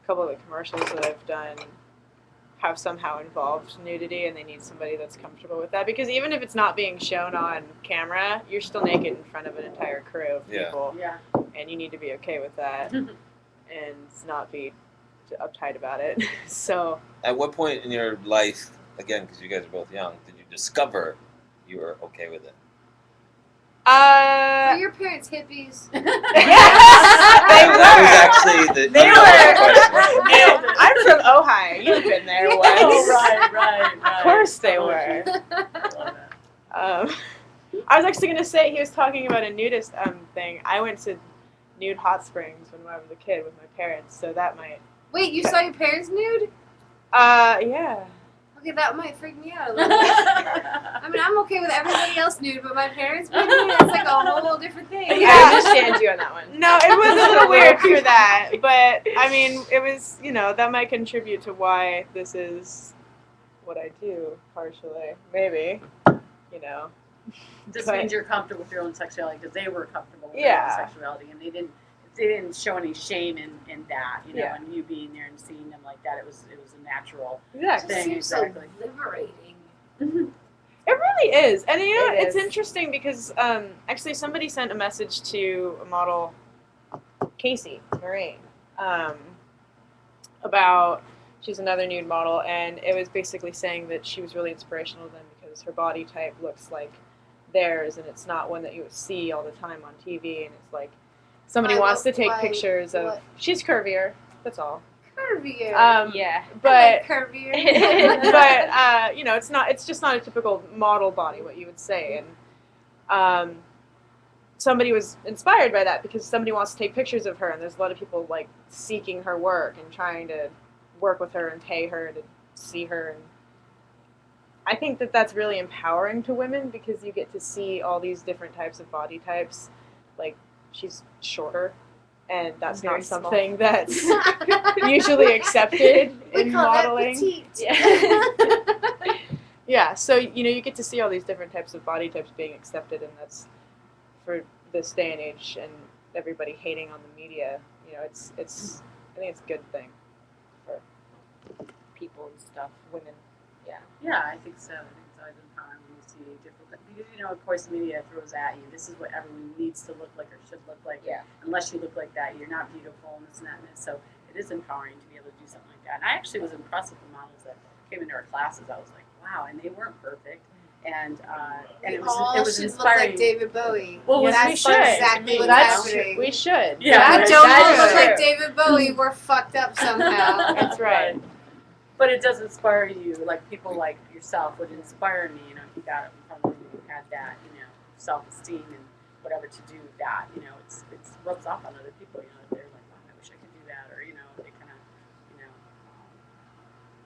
couple of the commercials that I've done have somehow involved nudity, and they need somebody that's comfortable with that. Because even if it's not being shown on camera, you're still naked in front of an entire crew of Yeah. people, Yeah. and you need to be okay with that and not be uptight about it. So At what point in your life, again, because you guys are both young, did you discover you were okay with it? Were your parents hippies? Yes, That was they actually the They question. were. I'm from Ojai. You've been there once. Oh, right. Of course they Oh, were. love it. I was actually gonna say he was talking about a nudist thing. I went to nude hot springs when I was a kid with my parents, so that might. Wait, you saw your parents nude? Yeah. Okay, that might freak me out a little bit. I mean, I'm okay with everybody else nude, but my parents being nude, that's like a whole different thing. I understand you on that one. No, it was a little weird for that, but I mean, it was, that might contribute to why this is what I do, partially. Maybe, Just But- means you're comfortable with your own sexuality because they were comfortable with Yeah. their own sexuality, and they didn't show any shame in that, Yeah. and you being there and seeing them like that, it was a natural It Exactly. just thing. seems so Exactly. liberating. It really is. And It it's is. interesting because actually somebody sent a message to a model, Casey Moraine, about she's another nude model, and it was basically saying that she was really inspirational to them because her body type looks like theirs, and it's not one that you would see all the time on TV, and it's like somebody Why, wants to take why, pictures of. what? She's curvier. That's all. Curvier. Yeah. But I like curvier. but it's just not a typical model body, what you would say, and somebody was inspired by that because somebody wants to take pictures of her, and there's a lot of people like seeking her work and trying to work with her and pay her to see her, and I think that that's really empowering to women because you get to see all these different types of body types. Like, she's shorter, and that's Very not small. something that's usually accepted We in call modeling. that petite. Yeah, so you get to see all these different types of body types being accepted, and that's for this day and age, and everybody hating on the media. It's I think it's a good thing for people and stuff, women. Yeah, I think so. I think it's always empowering when you see different, because of course, the media throws at you. This is what everyone needs to look like or should look like. Yeah. Unless you look like that, you're not beautiful, and this and that and this. So it is empowering to be able to do something like that. And I actually was impressed with the models that came into our classes. I was like, wow, and they weren't perfect, and it All was should look inspiring. like David Bowie. Well, Yes, that's we should. exactly To me, what's That's happening. we should. Yeah, If right. you don't That is look like true. David Bowie, we're fucked up somehow. That's right. But it does inspire you, like people like yourself would inspire me, if you got it from them, you had that, self-esteem and whatever to do that, it's rubs off on other people, that they're like, wow, I wish I could do that, or, they kind of,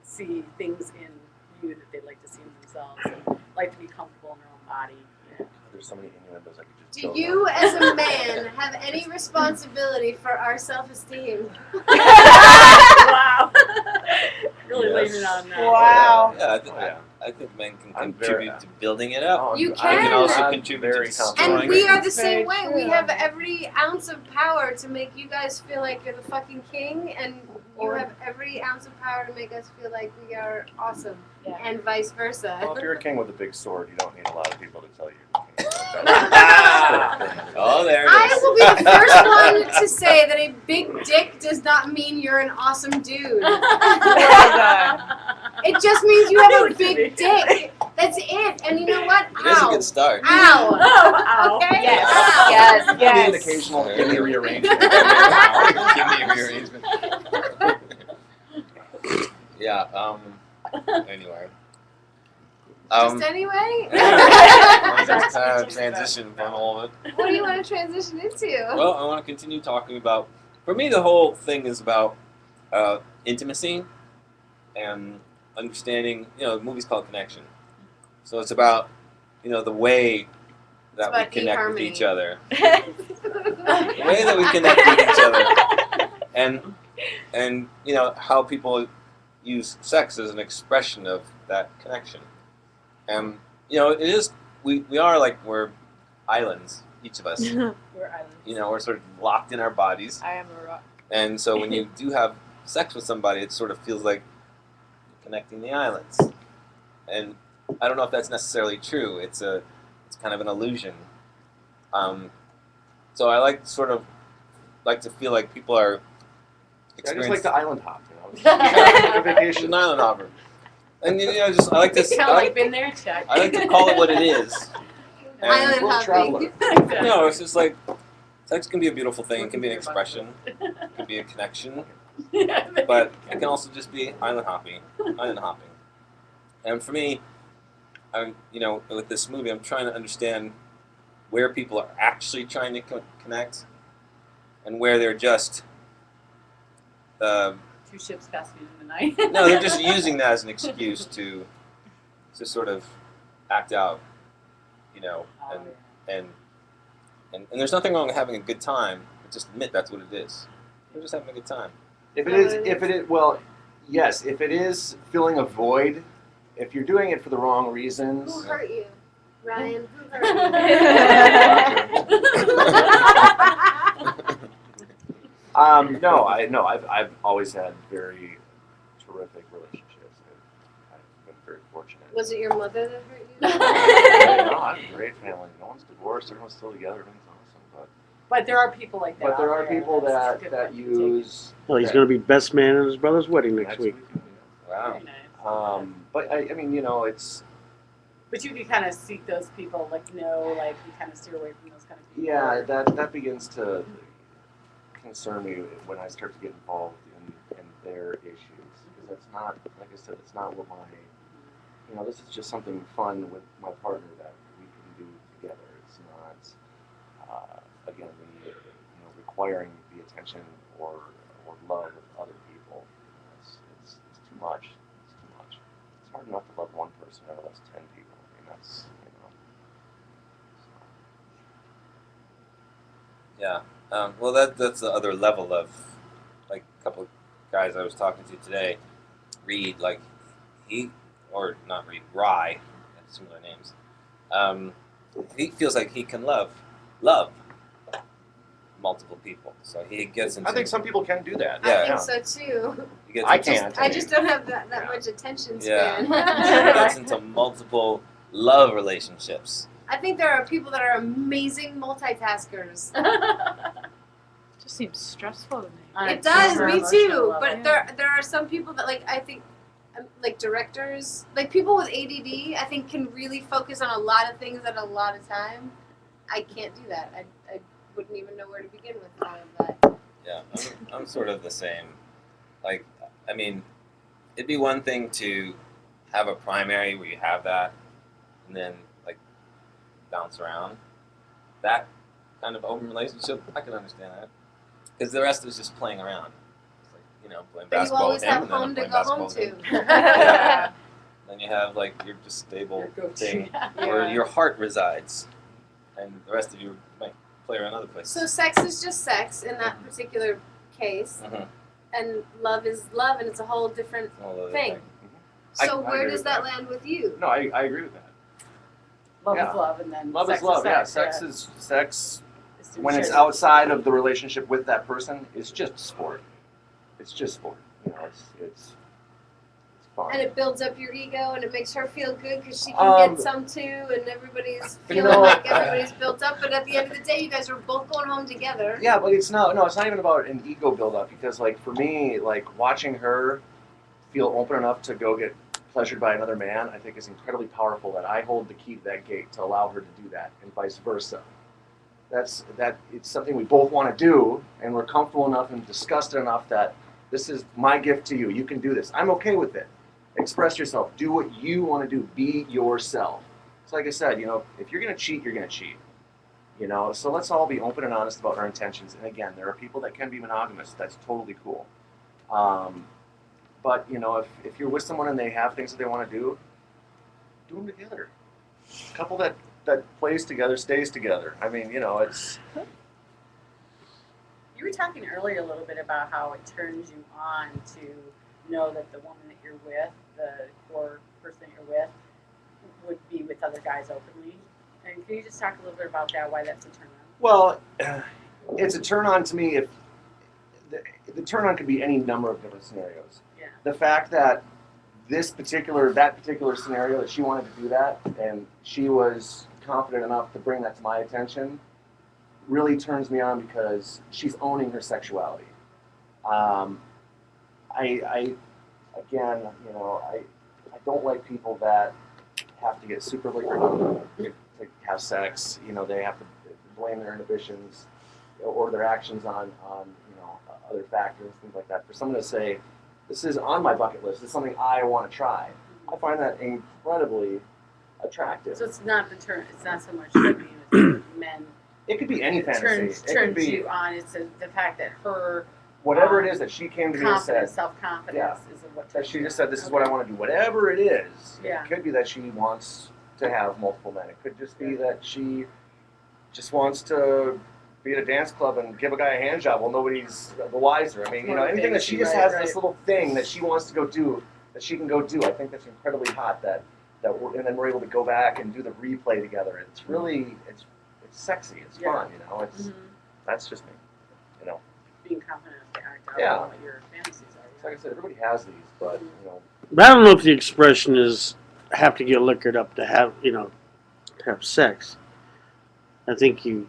see things in you that they'd like to see in themselves and like to be comfortable in their own body. There's so many innuendos I could just Do go you, as a man, have any responsibility for our self-esteem? Wow. Really Yes. leaning on that. Wow. Yeah, Oh, yeah. I think men can I'm contribute very- to building it up. Oh, You I'm- can. They can also I'm contribute very to confident. And we destroying are it. the same Very way. We true. have every ounce of power to make you guys feel like you're the fucking king, and you Or- have every ounce of power to make us feel like we are awesome, Yeah. and vice versa. Well, if you're a king with a big sword, you don't need a lot of people to tell you. Oh, there it I is. will be the first one to say that a big dick does not mean you're an awesome dude. It just means you have a big dick. That's it. And you know what? It is a Ow. good start. Ow. Oh, ow. Okay? Yes. Ow. Yes. Maybe Yes. an occasional give me rearrangement. Give me a rearrangement. Yeah. Anyway. Just anyway? I just kind of transition from all of it. What do you want to transition into? Well, I want to continue talking about. For me, the whole thing is about intimacy and understanding. The movie's called Connection, so it's about the way that we about connect with eHarmony. each other, the way that we connect with each other, and how people use sex as an expression of that connection. And it is we are like we're islands, each of us. We're islands. We're sort of locked in our bodies, I am a rock. and so when you do have sex with somebody, it sort of feels like connecting the islands. And I don't know if that's necessarily true. It's kind of an illusion. So I like to feel like people are I just like experiencing the island hop. It's a an vacation. island hopper. And you know, just I like to Kind of like been there, check. I like to call it what it is. And- Island World hopping. traveler. No, it's just like sex can be a beautiful thing. It can be an expression. It can be a connection. But it can also just be island hopping. And for me, with this movie, I'm trying to understand where people are actually trying to connect, and where they're just Two ships passing in the night. no, they're just using that as an excuse to sort of act out, and there's nothing wrong with having a good time. But just admit that's what it is. We're just having a good time. If it is, well, yes. If it is filling a void, if you're doing it for the wrong reasons, Who hurt you, Ryan? Who hurt no, I've always had very terrific relationships. I've been very fortunate. you? Was it your mother that hurt you? No, I have a great family. No one's divorced. Everyone's still together. Everything's awesome. But there are people like that. But there out are people That's a good that one to use. Well, he's going to be best man at his brother's wedding next week. Wow. take. Very nice. But I mean, it's But you can kind of seek those people, you kind of steer away from those kind of people. yeah, that begins to concern me when I start to get involved in their issues, because that's not, like I said, it's not what this is just something fun with my partner that we can do together. It's not again requiring the attention or love of other people. It's too much. It's too much. It's hard enough to love one person, never less 10 people. I mean, that's Yeah. Well, that's the other level of, like, a couple of guys I was talking to today. Reed, Rye, have similar names. He feels like he can love multiple people, so he gets into. I think some people can do that. Yeah. I think so too. He gets I into, can't. I just don't have that Yeah. much attention Yeah. span. He gets into multiple love relationships. I think there are people that are amazing multitaskers. Just seems stressful to me. It does, me too. But Yeah. there are some people that I think directors, people with ADD, I think can really focus on a lot of things at a lot of time. I can't do that. I wouldn't even know where to begin with all of that. Yeah, I'm sort of the same. It'd be one thing to have a primary where you have that, and then bounce around. That kind of open relationship, I can understand that, because the rest is just playing around. It's playing But you basketball always with him, have and then I'm home to playing go basketball home with him. to. Yeah. Then you have your just stable Your go-to. thing where your heart resides, and the rest of you might play around other places. So sex is just sex in that particular case, Mhm. and love is love, and it's a whole different All other thing. things. So I where agree does with that that. land with you? No, I agree with that. Love Yeah. is love, and then Love sex is love. Yeah, sex. sex is sex. It's When it's shared. outside of the relationship with that person, it's just sport. It's just sport. It's fun. And it builds up your ego, and it makes her feel good because she can get some too, and everybody's feeling like everybody's built up. But at the end of the day, you guys are both going home together. Yeah, but it's not even about an ego buildup, because for me, watching her feel open enough to go get pleasured by another man, I think is incredibly powerful, that I hold the key to that gate to allow her to do that, and vice versa. It's something we both want to do, and we're comfortable enough and discussed it enough that this is my gift to you. You can do this. I'm okay with it. Express yourself. Do what you want to do. Be yourself. It's like I said, if you're going to cheat, you're going to cheat. So let's all be open and honest about our intentions. And again, there are people that can be monogamous. That's totally cool. But if you're with someone and they have things that they want to do them together. A couple that plays together stays together. I mean, it's. You were talking earlier a little bit about how it turns you on to know that the woman that you're with, the core person that you're with, would be with other guys openly. And can you just talk a little bit about that, why that's a turn on? Well, it's a turn on to me if the turn on could be any number of different scenarios. Yeah. The fact that that particular scenario, that she wanted to do that, and she was confident enough to bring that to my attention, really turns me on, because she's owning her sexuality. I don't like people that have to get super liquored up to have sex. You know, they have to blame their inhibitions or their actions on other factors, things like that. For someone to say, this is on my bucket list, this is something I want to try, I find that incredibly attractive. So it's not the turn. It's not so much that men It could be any fantasy. turns It could be you on. It's the fact that her whatever it is that she came to me and confidence, said. self-confidence is what That she just said, this is what I want to do. Whatever it is, Yeah. it could be that she wants to have multiple men. It could just be that she just wants to be at a dance club and give a guy a hand job while nobody's the wiser. I mean, you know, anything that she just has this little thing that she wants to go do, that she can go do. I think that's incredibly hot. And then we're able to go back and do the replay together. It's really, it's sexy. It's Yeah. fun. You know, it's that's just me. You know, being confident to act out Yeah. on what your fantasies are. it's like I said, everybody has these, but you know, But I don't know if the expression is have to get liquored up to have to have sex. I think you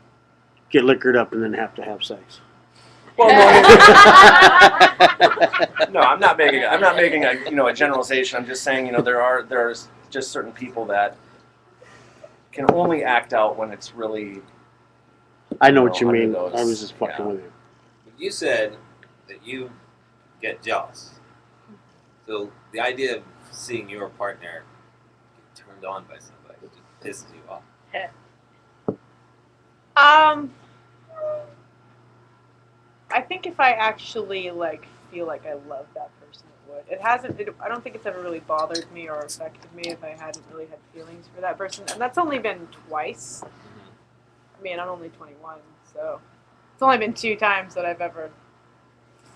get liquored up and then have to have sex. well, no, I'm not making a generalization. I'm just saying, there's just certain people that can only act out when it's really. I know what you under mean. those- I was just fucking yeah. with you. But you said that you get jealous. So the idea of seeing your partner get turned on by somebody just pisses you off. I think if I actually feel like I love that person, it would. It hasn't. I don't think it's ever really bothered me or affected me if I hadn't really had feelings for that person, and that's only been twice. I mean, I'm only 21, so it's only been 2 times that I've ever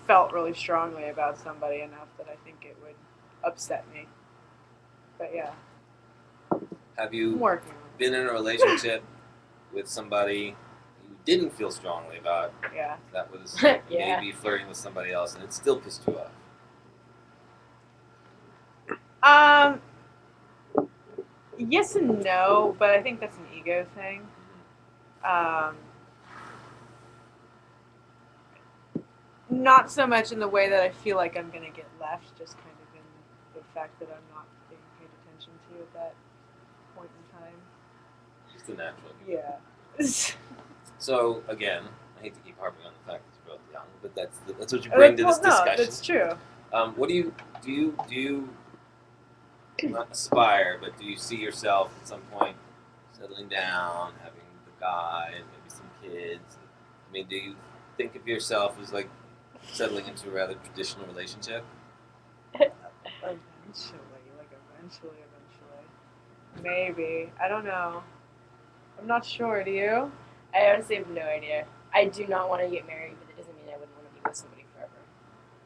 felt really strongly about somebody enough that I think it would upset me. But yeah, Have I'm you working on been in a relationship with somebody you didn't feel strongly about, it. Yeah. that was Yeah. maybe flirting with somebody else, and it still pissed you off? Yes and no, but I think that's an ego thing. Not so much in the way that I feel like I'm gonna get left, just kind of in the fact that I'm not being paid attention to at that point in time. Just the natural. Yeah. So again, I hate to keep harping on the fact that you're both young, but that's what you bring to this no, discussion. that's true. What do you not aspire, but do you see yourself at some point settling down, having the guy, and maybe some kids? I mean, do you think of yourself as like settling into a rather traditional relationship? Eventually. Maybe. I don't know. I'm not sure. Do you? I honestly have no idea. I do not want to get married, but it doesn't mean I wouldn't want to be with somebody forever.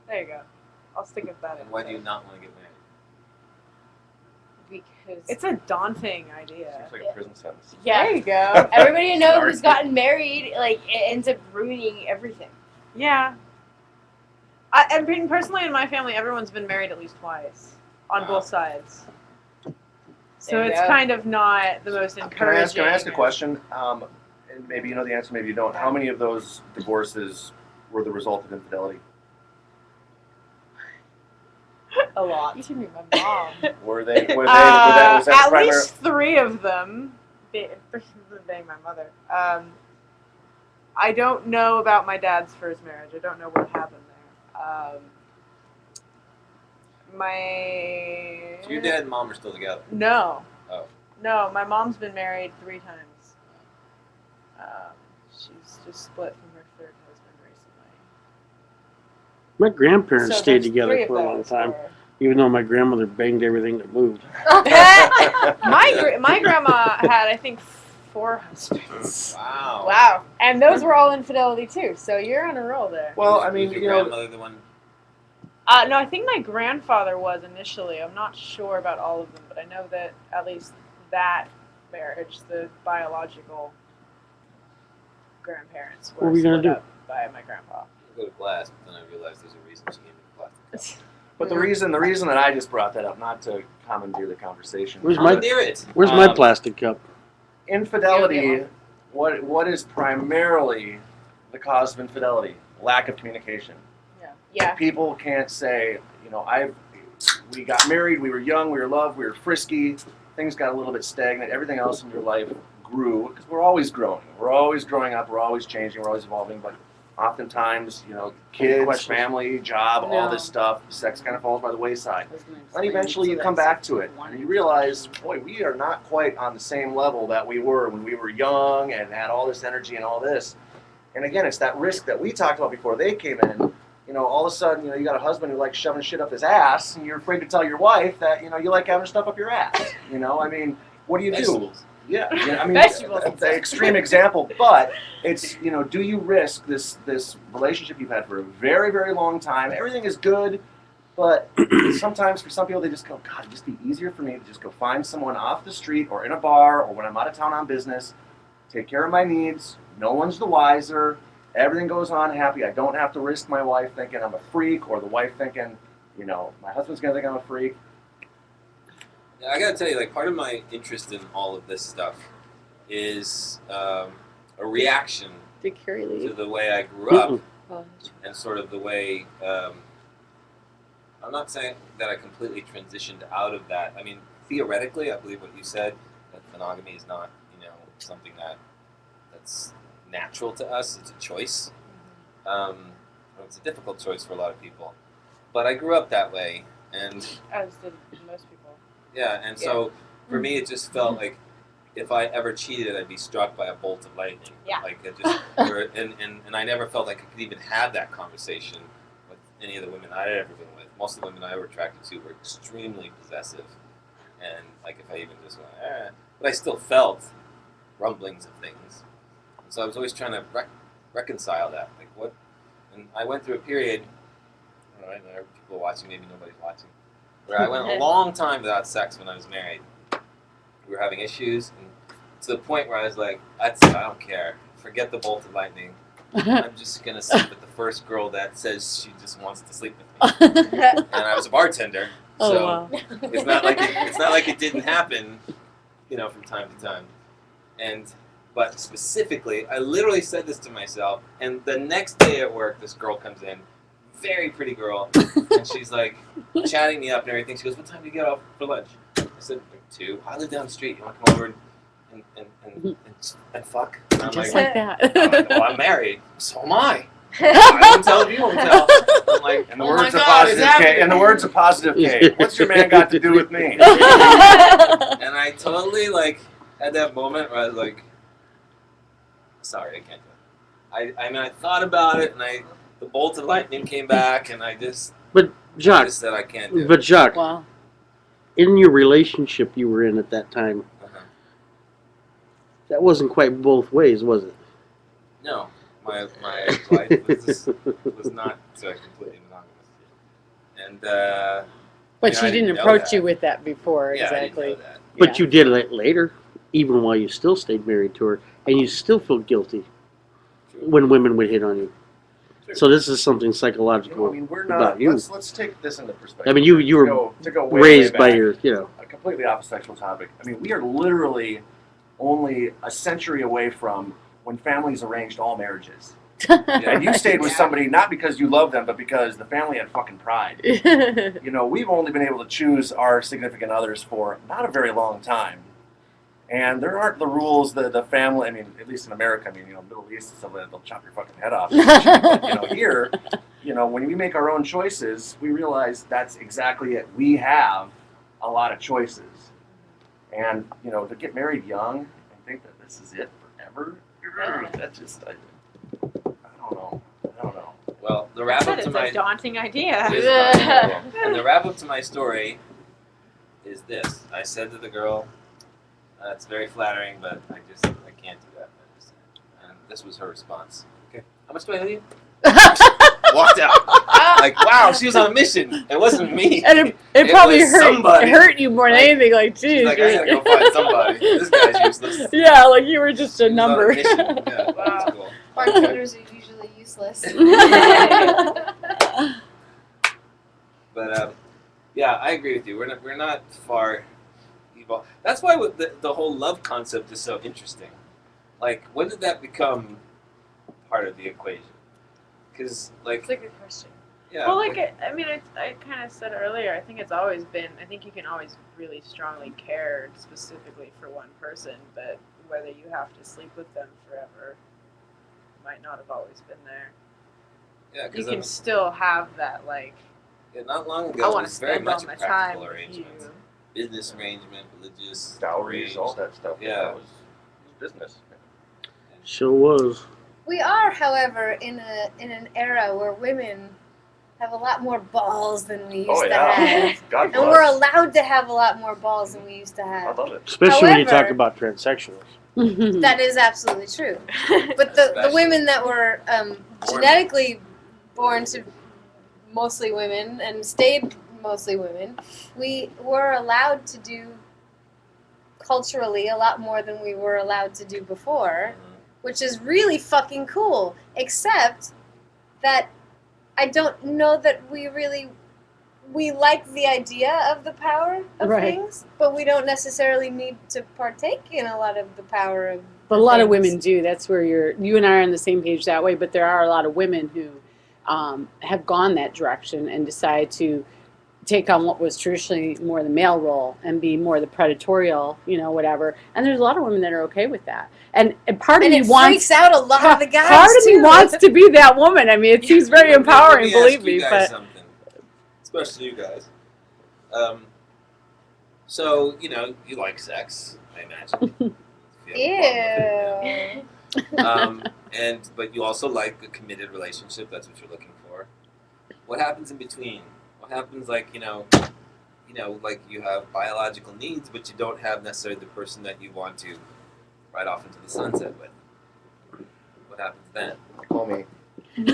There you go. I'll stick with that. And why do you not want to get married? Because It's a daunting idea. It's like a prison sentence. yeah, There you go. everybody I know Sorry. who's gotten married, it ends up ruining everything. Yeah. And personally, in my family, everyone's been married at least twice on Wow. both sides. So There you it's go. kind of not the most encouraging. Can I ask a question? And maybe you know the answer, maybe you don't. How many of those divorces were the result of infidelity? A lot. You should be my mom. Was that the At primary? least 3 of them. Being my mother. I don't know about my dad's first marriage. I don't know what happened there. So your dad and mom are still together. No. Oh. No, my mom's been married 3 times. She's just split from her third husband recently. My grandparents So stayed there's 3 together of for a long those time, were- even though my grandmother banged everything that moved. my grandma had, I think, 4 husbands. Wow. Wow. And those were all infidelity too. So you're on a roll there. Well, I Was mean, your you know, grandmother the one? No, I think my grandfather was initially. I'm not sure about all of them, but I know that at least that marriage, the biological grandparents were What are we gonna split do? up by my grandpa. I go to glass, but then I realized there's a reason she gave me the plastic cup. but the reason that I just brought that up, not to commandeer the conversation. Where's Commandeer it. Where's my plastic cup? Infidelity? What is primarily the cause of infidelity? Lack of communication. Yeah. People can't say, we got married, we were young, we were loved, we were frisky, things got a little bit stagnant, everything else in your life grew, because we're always growing. We're always growing up, we're always changing, we're always evolving, but oftentimes, kids, Questions. family, job, all No. this stuff, sex kind of falls by the wayside. I was gonna And explain eventually so you that come back sex to is it, one and you realize, boy, we are not quite on the same level that we were when we were young and had all this energy and all this. And again, it's that risk that we talked about before they came in. All of a sudden, you got a husband who likes shoving shit up his ass, and you're afraid to tell your wife that, you like having stuff up your ass. I mean, what do you do? Vegetables. Yeah, I mean, Vegetables. the extreme example, but it's, do you risk this relationship you've had for a very, very long time? Everything is good, but sometimes for some people, they just go, God, it'd just be easier for me to just go find someone off the street or in a bar or when I'm out of town on business, take care of my needs, no one's the wiser, everything goes on happy, I don't have to risk my wife thinking I'm a freak or the wife thinking, my husband's going to think I'm a freak. Yeah, I gotta tell you, part of my interest in all of this stuff is a reaction Did Carrie to leave? the way I grew up Oh, and sort of the way. I'm not saying that I completely transitioned out of that. I mean, theoretically, I believe what you said, that monogamy is not, something that's natural to us. It's a choice. It's a difficult choice for a lot of people. But I grew up that way, and As did most people. yeah, and so for me, it just felt like if I ever cheated, I'd be struck by a bolt of lightning. Yeah. And I never felt like I could even have that conversation with any of the women I'd ever been with. Most of the women I were attracted to were extremely possessive, and if I even just went, but I still felt rumblings of things. And so I was always trying to reconcile that, what. And I went through a period. All right, people are watching. Maybe nobody's watching. Where I went a long time without sex when I was married. We were having issues, and to the point where I was like, I don't care. Forget the bolt of lightning. I'm just gonna sleep with the first girl that says she just wants to sleep with me. And I was a bartender, so it's not like it didn't happen, from time to time. But specifically, I literally said this to myself, and the next day at work, this girl comes in, very pretty girl, and she's chatting me up and everything. She goes, "What time do you get off for lunch?" I said, 2. I live down the street. You want to come over and fuck? And I'm Just like, like that. well, I'm married. So am I. I won't tell if you won't tell. I'm like, In the oh words my of God, it's positive K, happening. in the words of positive K, what's your man got to do with me? And I totally had that moment where I was like, sorry, I can't do it. I thought about it, and the bolt of lightning came back, and I just Jacques, said I can't do it. but Jacques, Wow. in your relationship you were in at that time, that wasn't quite both ways, was it? No, my life was not completely monogamous, and But I she didn't didn't know approach that. you with that before, yeah, exactly. I didn't know that. But you did it later, even while you still stayed married to her, and you still feel guilty True. when women would hit on you. True. So this is something psychological. We're about not. you. Let's take this into perspective. I mean, you were to go way, raised way by back. your, A completely off sexual topic. I mean, we are literally only a century away from when families arranged all marriages. And you stayed with somebody not because you loved them, but because the family had fucking pride. We've only been able to choose our significant others for not a very long time. And there aren't the rules, the family, I mean, at least in America, Middle East and stuff like that, they'll chop your fucking head off. But, here, when we make our own choices, we realize that's exactly it. We have a lot of choices. And, to get married young and think that this is it forever, that's just, I don't know. Well, the wrap up It's to a my daunting idea. It is not. And the wrap up to my story is this. I said to the girl, it's very flattering, but I can't do that. And this was her response. Okay, how much do I owe you? Walked out. Wow, she was on a mission. It wasn't me. And it probably was hurt. somebody. It hurt you more than anything. Like, geez. She's like, I gotta go find somebody. This guy's useless. Yeah, like you were just a She was on number. mission. Yeah, that's cool. Bartenders are usually useless. But yeah, I agree with you. We're not far evolved. That's why the whole love concept is so interesting. When did that become part of the equation? Because That's a good question. Yeah. Well, I mean, I kind of said earlier, I think it's always been, I think you can always really strongly care specifically for one person, but whether you have to sleep with them forever might not have always been there. Yeah, You because can still have that, like, not long I ago it want to was very spend all much a my time practical with arrangement. you. Business arrangement, religious Dowries, all that stuff. Yeah. That was business. Sure was. We are, however, in an era where women have a lot more balls than we used Oh to yeah. have. God And we're bless. allowed to have a lot more balls than we used to I have. love it. Especially when you talk However- about transsexuals. That is absolutely true. But the Especially. women that were genetically born to mostly women and stayed mostly women, we were allowed to do culturally a lot more than we were allowed to do before, which is really fucking cool. Except that I don't know that we like the idea of the power of Right. things, but we don't necessarily need to partake in a lot of the power of But a lot of things. women do. That's where you and I are on the same page that way. But there are a lot of women who have gone that direction and decide to take on what was traditionally more the male role and be more the predatorial, whatever. And there's a lot of women that are okay with that. And part of And me it wants freaks out a lot of the guys part of me too. wants to be that woman. I mean, it seems very empowering, Let believe ask me. you guys But something, especially you guys. So you like sex, I imagine. If you have a problem with it. Ew. But you also like a committed relationship. That's what you're looking for. What happens in between? What happens, like like you have biological needs, but you don't have necessarily the person that you want to ride off into the sunset with? What happens then? Call me. I'm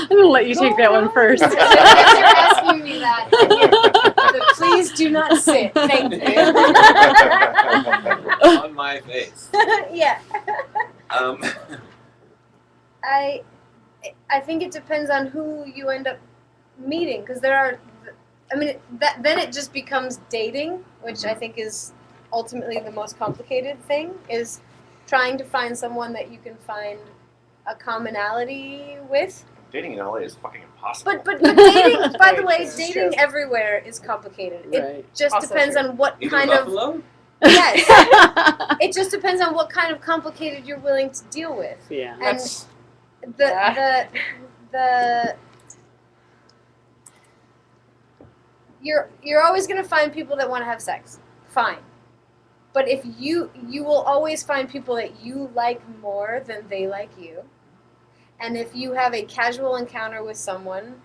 gonna let you take that one first. Since you're asking me that, please do not sit. Thank you. On my face. Yeah. Um, I think it depends on who you end up meeting, because then it just becomes dating, which I think is ultimately the most complicated thing, is trying to find someone that you can find a commonality with. Dating in LA is fucking impossible. But dating, by the Very way, true. dating everywhere is complicated. It Right. just Also depends true. on what even kind of Buffalo? yes. It just depends on what kind of complicated you're willing to deal with. Yeah. And the you're always gonna find people that want to have sex. Fine. But if you will always find people that you like more than they like you. And if you have a casual encounter with someone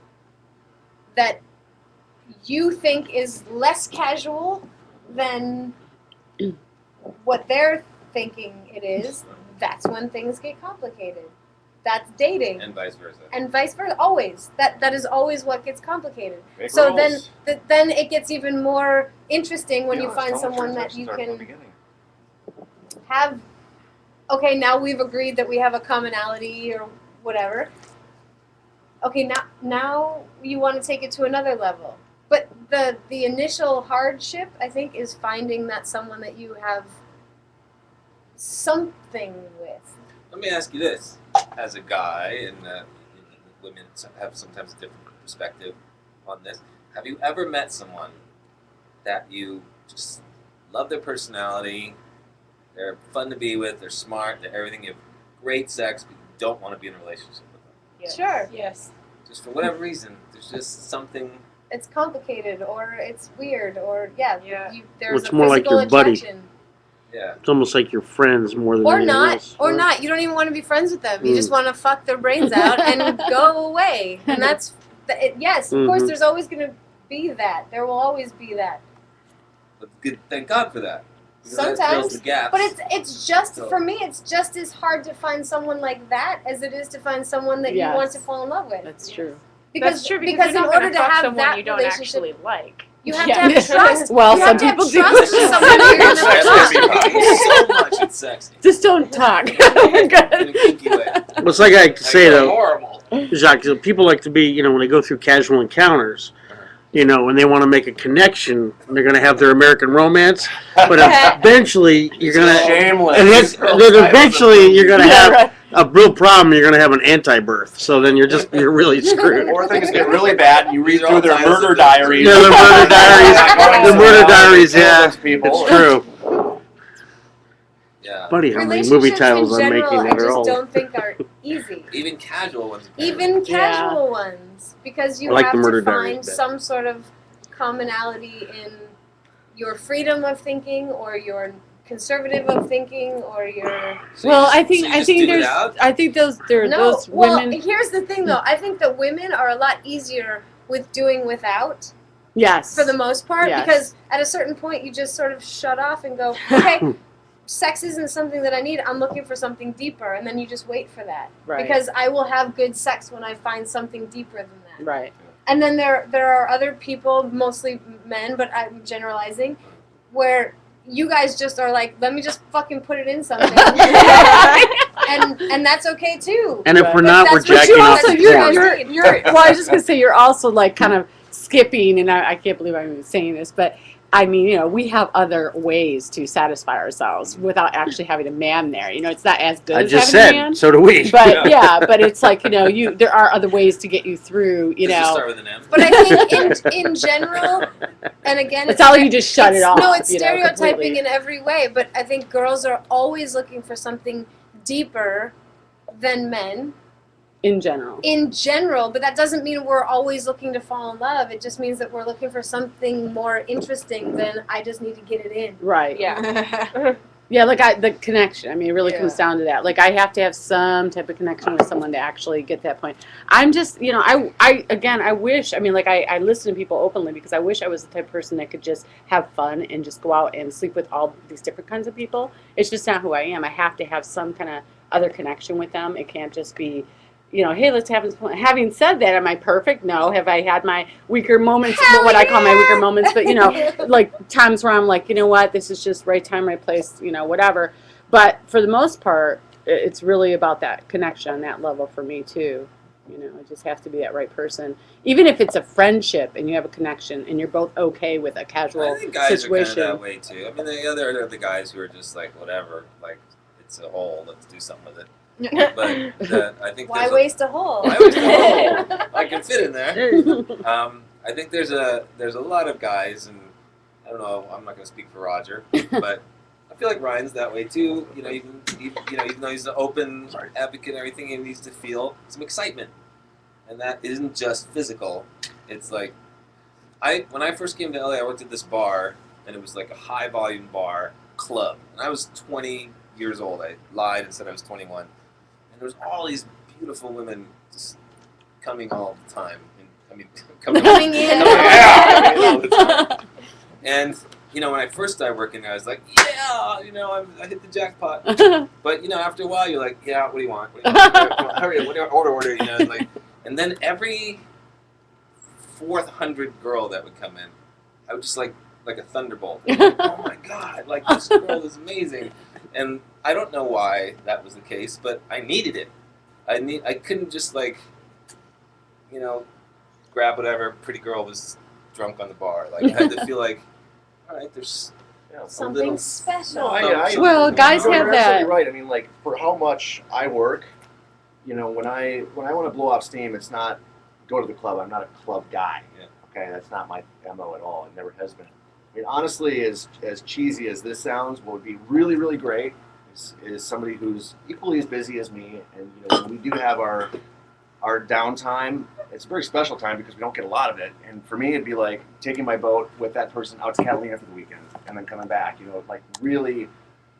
that you think is less casual than what they're thinking it is, that's when things get complicated. That's dating. And vice versa. And vice versa, always. That is always what gets complicated. Make So rules. then it gets even more interesting when Be you honest, find tell them someone that you transactions are from the can beginning. have. Okay, now we've agreed that we have a commonality or whatever. Okay, now you want to take it to another level. But the initial hardship, I think, is finding that someone that you have something with. Let me ask you this: as a guy, and women have sometimes a different perspective on this. Have you ever met someone that you just love their personality? They're fun to be with. They're smart. They're everything. You have great sex, but you don't want to be in a relationship with them. Yes. Sure. Yes. Just for whatever reason, there's just something. It's complicated, or it's weird, or yeah. There's It's a more like physical your buddy. attraction. Yeah. It's almost like your friends more than Or anything not, else. or not. You don't even want to be friends with them. You just want to fuck their brains out and go away. And that's, yes, of course, Mhm. there's always going to be that. There will always be that. But good, thank God for that. Because that fills Sometimes, the gaps. but it's just, So- for me, it's just as hard to find someone like that as it is to find someone that you want to Yes. fall in love with. That's true. That's true because because you're in not order gonna to fuck have someone that you don't relationship, actually like. you have Yeah. to have trust. Well, you some have to have people do. trust with someone that you're gonna That's fuck. gonna be so much. It's sexy. Just don't talk. In a kinky way. Well, it's like I like to say though, horrible. Jacques, people like to be, when they go through casual encounters, when they want to make a connection, they're going to have their American romance, but eventually you're going to, Shameless. and then eventually you're going to have a real problem, you're gonna have an anti-birth. So then you're really screwed. Or things get really bad, and you read These are through all their titles murder of diaries. Yeah, the murder diaries. The murder diaries. Yeah, People. it's true. Yeah. Funny how many movie Relationships titles in I'm general, making I that are just old. don't think are easy. Even casual ones. Even Yeah. casual ones, because you I like have the Murder to Diaries find better. some sort of commonality in your freedom of thinking, or your conservative of thinking, or your So you Well, just- I think so you I just think do it there's out? I think those no. Well, women. here's the thing, though. I think that women are a lot easier with doing without, Yes. for the most part, Yes. because at a certain point you just sort of shut off and go, okay, sex isn't something that I need. I'm looking for something deeper, and then you just wait for that. Right. Because I will have good sex when I find something deeper than that. Right. And then there are other people, mostly men, but I'm generalizing, where you guys just are like, let me just fucking put it in something, and that's okay too. And if Right. we're But not, we're that's what But jacking you off also the you're- porn. you're well. I was just gonna say you're also like kind of skipping, and I can't believe I'm even saying this, but I mean, you know, we have other ways to satisfy ourselves without actually having a man there. You know, it's not as good I as just having a said, man. so do we. But yeah, but it's like, you know, there are other ways to get you through. You Does it know, start with an M? But I think in general, and again, it's not like you just shut it off. No, it's you know, stereotyping completely. in every way. But I think girls are always looking for something deeper than men in general. in general. But that doesn't mean we're always looking to fall in love. It just means that we're looking for something more interesting than I just need to get it in. Right. Yeah. Yeah, like the connection. I mean, it really Yeah. comes down to that. Like, I have to have some type of connection with someone to actually get that point. I'm just, you know, I wish, I mean, like, I listen to people openly because I wish I was the type of person that could just have fun and just go out and sleep with all these different kinds of people. It's just not who I am. I have to have some kind of other connection with them. It can't just be, you know, hey, let's have this. Having said that, am I perfect? No. Have I had my weaker moments? What I call my weaker moments, but you know, like times where I'm like, you know what, this is just right time, right place, you know, whatever. But for the most part, it's really about that connection on that level for me too. You know, it just has to be that right person. Even if it's a friendship and you have a connection and you're both okay with a casual I think guys situation. are kind of that way too. I mean, there are the guys who are just like, whatever, like it's a hole, let's do something with it. But I think Why there's waste a hole? Why waste a hole? I can fit in there. I think there's a lot of guys, and I don't know. I'm not going to speak for Roger, but I feel like Ryan's that way too. You know, even though he's an open advocate and everything, he needs to feel some excitement, and that isn't just physical. It's like when I first came to LA, I worked at this bar, and it was like a high volume bar club, and I was 20 years old. I lied and said I was 21. And there was all these beautiful women just coming all the time. Coming in. all the time. And, you know, when I first started working there, I was like, yeah, you know, I hit the jackpot. But, you know, after a while, you're like, yeah, what do you want? What do you want? Hurry, order, you know. And then every 400 girl that would come in, I would just like a thunderbolt. Like, oh my God, like this girl is amazing. And I don't know why that was the case, but I needed it. I couldn't just like, you know, grab whatever pretty girl was drunk on the bar. Like I had to feel like, all right, there's Something special. Well, guys you're have that. absolutely right. I mean, like for how much I work, you know, when I want to blow off steam, it's not go to the club. I'm not a club guy. Yeah. Okay, that's not my MO at all. It never has been. I mean, honestly, as cheesy as this sounds, what would be really, really great is somebody who's equally as busy as me. And you know, when we do have our downtime, it's a very special time because we don't get a lot of it. And for me, it'd be like taking my boat with that person out to Catalina for the weekend and then coming back. You know, like really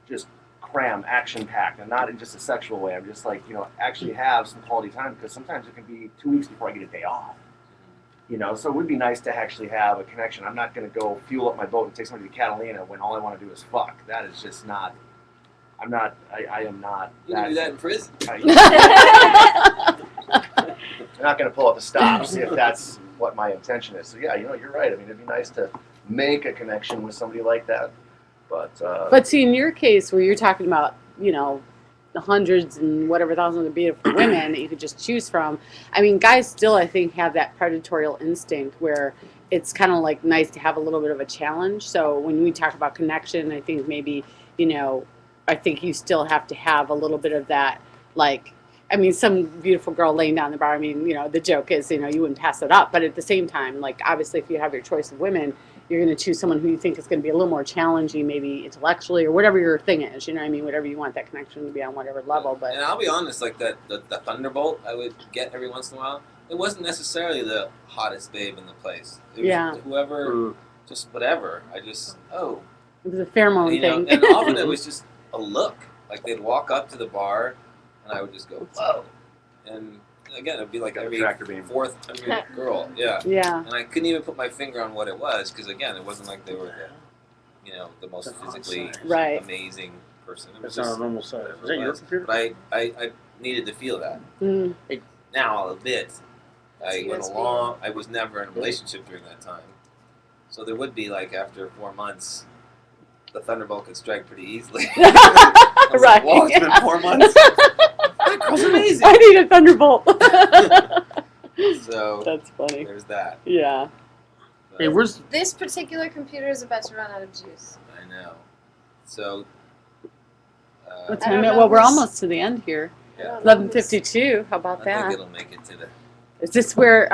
just cram, action-packed, and not in just a sexual way. I'm just like, you know, actually have some quality time because sometimes it can be 2 weeks before I get a day off. You know, so it would be nice to actually have a connection. I'm not going to go fuel up my boat and take somebody to Catalina when all I want to do is fuck. That is just not. I am not. you can do that in prison. I'm not going to pull up the stops if that's what my intention is. So yeah, you know, you're right. I mean, it'd be nice to make a connection with somebody like that. But see, in your case, where you're talking about, you know, the hundreds and whatever thousands of beautiful women that you could just choose from, I mean, guys still, I think, have that predatorial instinct where it's kind of like nice to have a little bit of a challenge. So when we talk about connection, I think maybe, you know, I think you still have to have a little bit of that like, I mean, some beautiful girl laying down the bar. I mean, the joke is, you wouldn't pass it up. But at the same time, like, obviously, if you have your choice of women, you're going to choose someone who you think is going to be a little more challenging, maybe intellectually or whatever your thing is. You know what I mean? Whatever you want that connection to be on whatever level. But And I'll be honest, like the Thunderbolt I would get every once in a while, it wasn't necessarily the hottest babe in the place. It was Yeah. whoever, just whatever. I just, it was a pheromone thing. and often it was just a look. Like they'd walk up to the bar, and I would just go, whoa. And again, it'd be like every Tractor beam. fourth girl. Yeah. Yeah. And I couldn't even put my finger on what it was, because again, it wasn't like they were the most It's an physically odd size. Right. amazing person. It was That's not just, a normal size. Is that your was. computer? But I needed to feel that. Mm. Now I'll admit, I It's went USB. along. I was never in a relationship during that time, so there would be like after 4 months, the Thunderbolt could strike pretty easily. I was Right. like, whoa, it's been 4 months. That girl's amazing. I need a Thunderbolt. So That's funny. there's that. Yeah. But Hey, where's This particular computer is about to run out of juice. I know. So. What I time? don't know Well, we're who's- almost to the end here. Yeah. 11:52. How I about think that? it'll make it to the. Is this where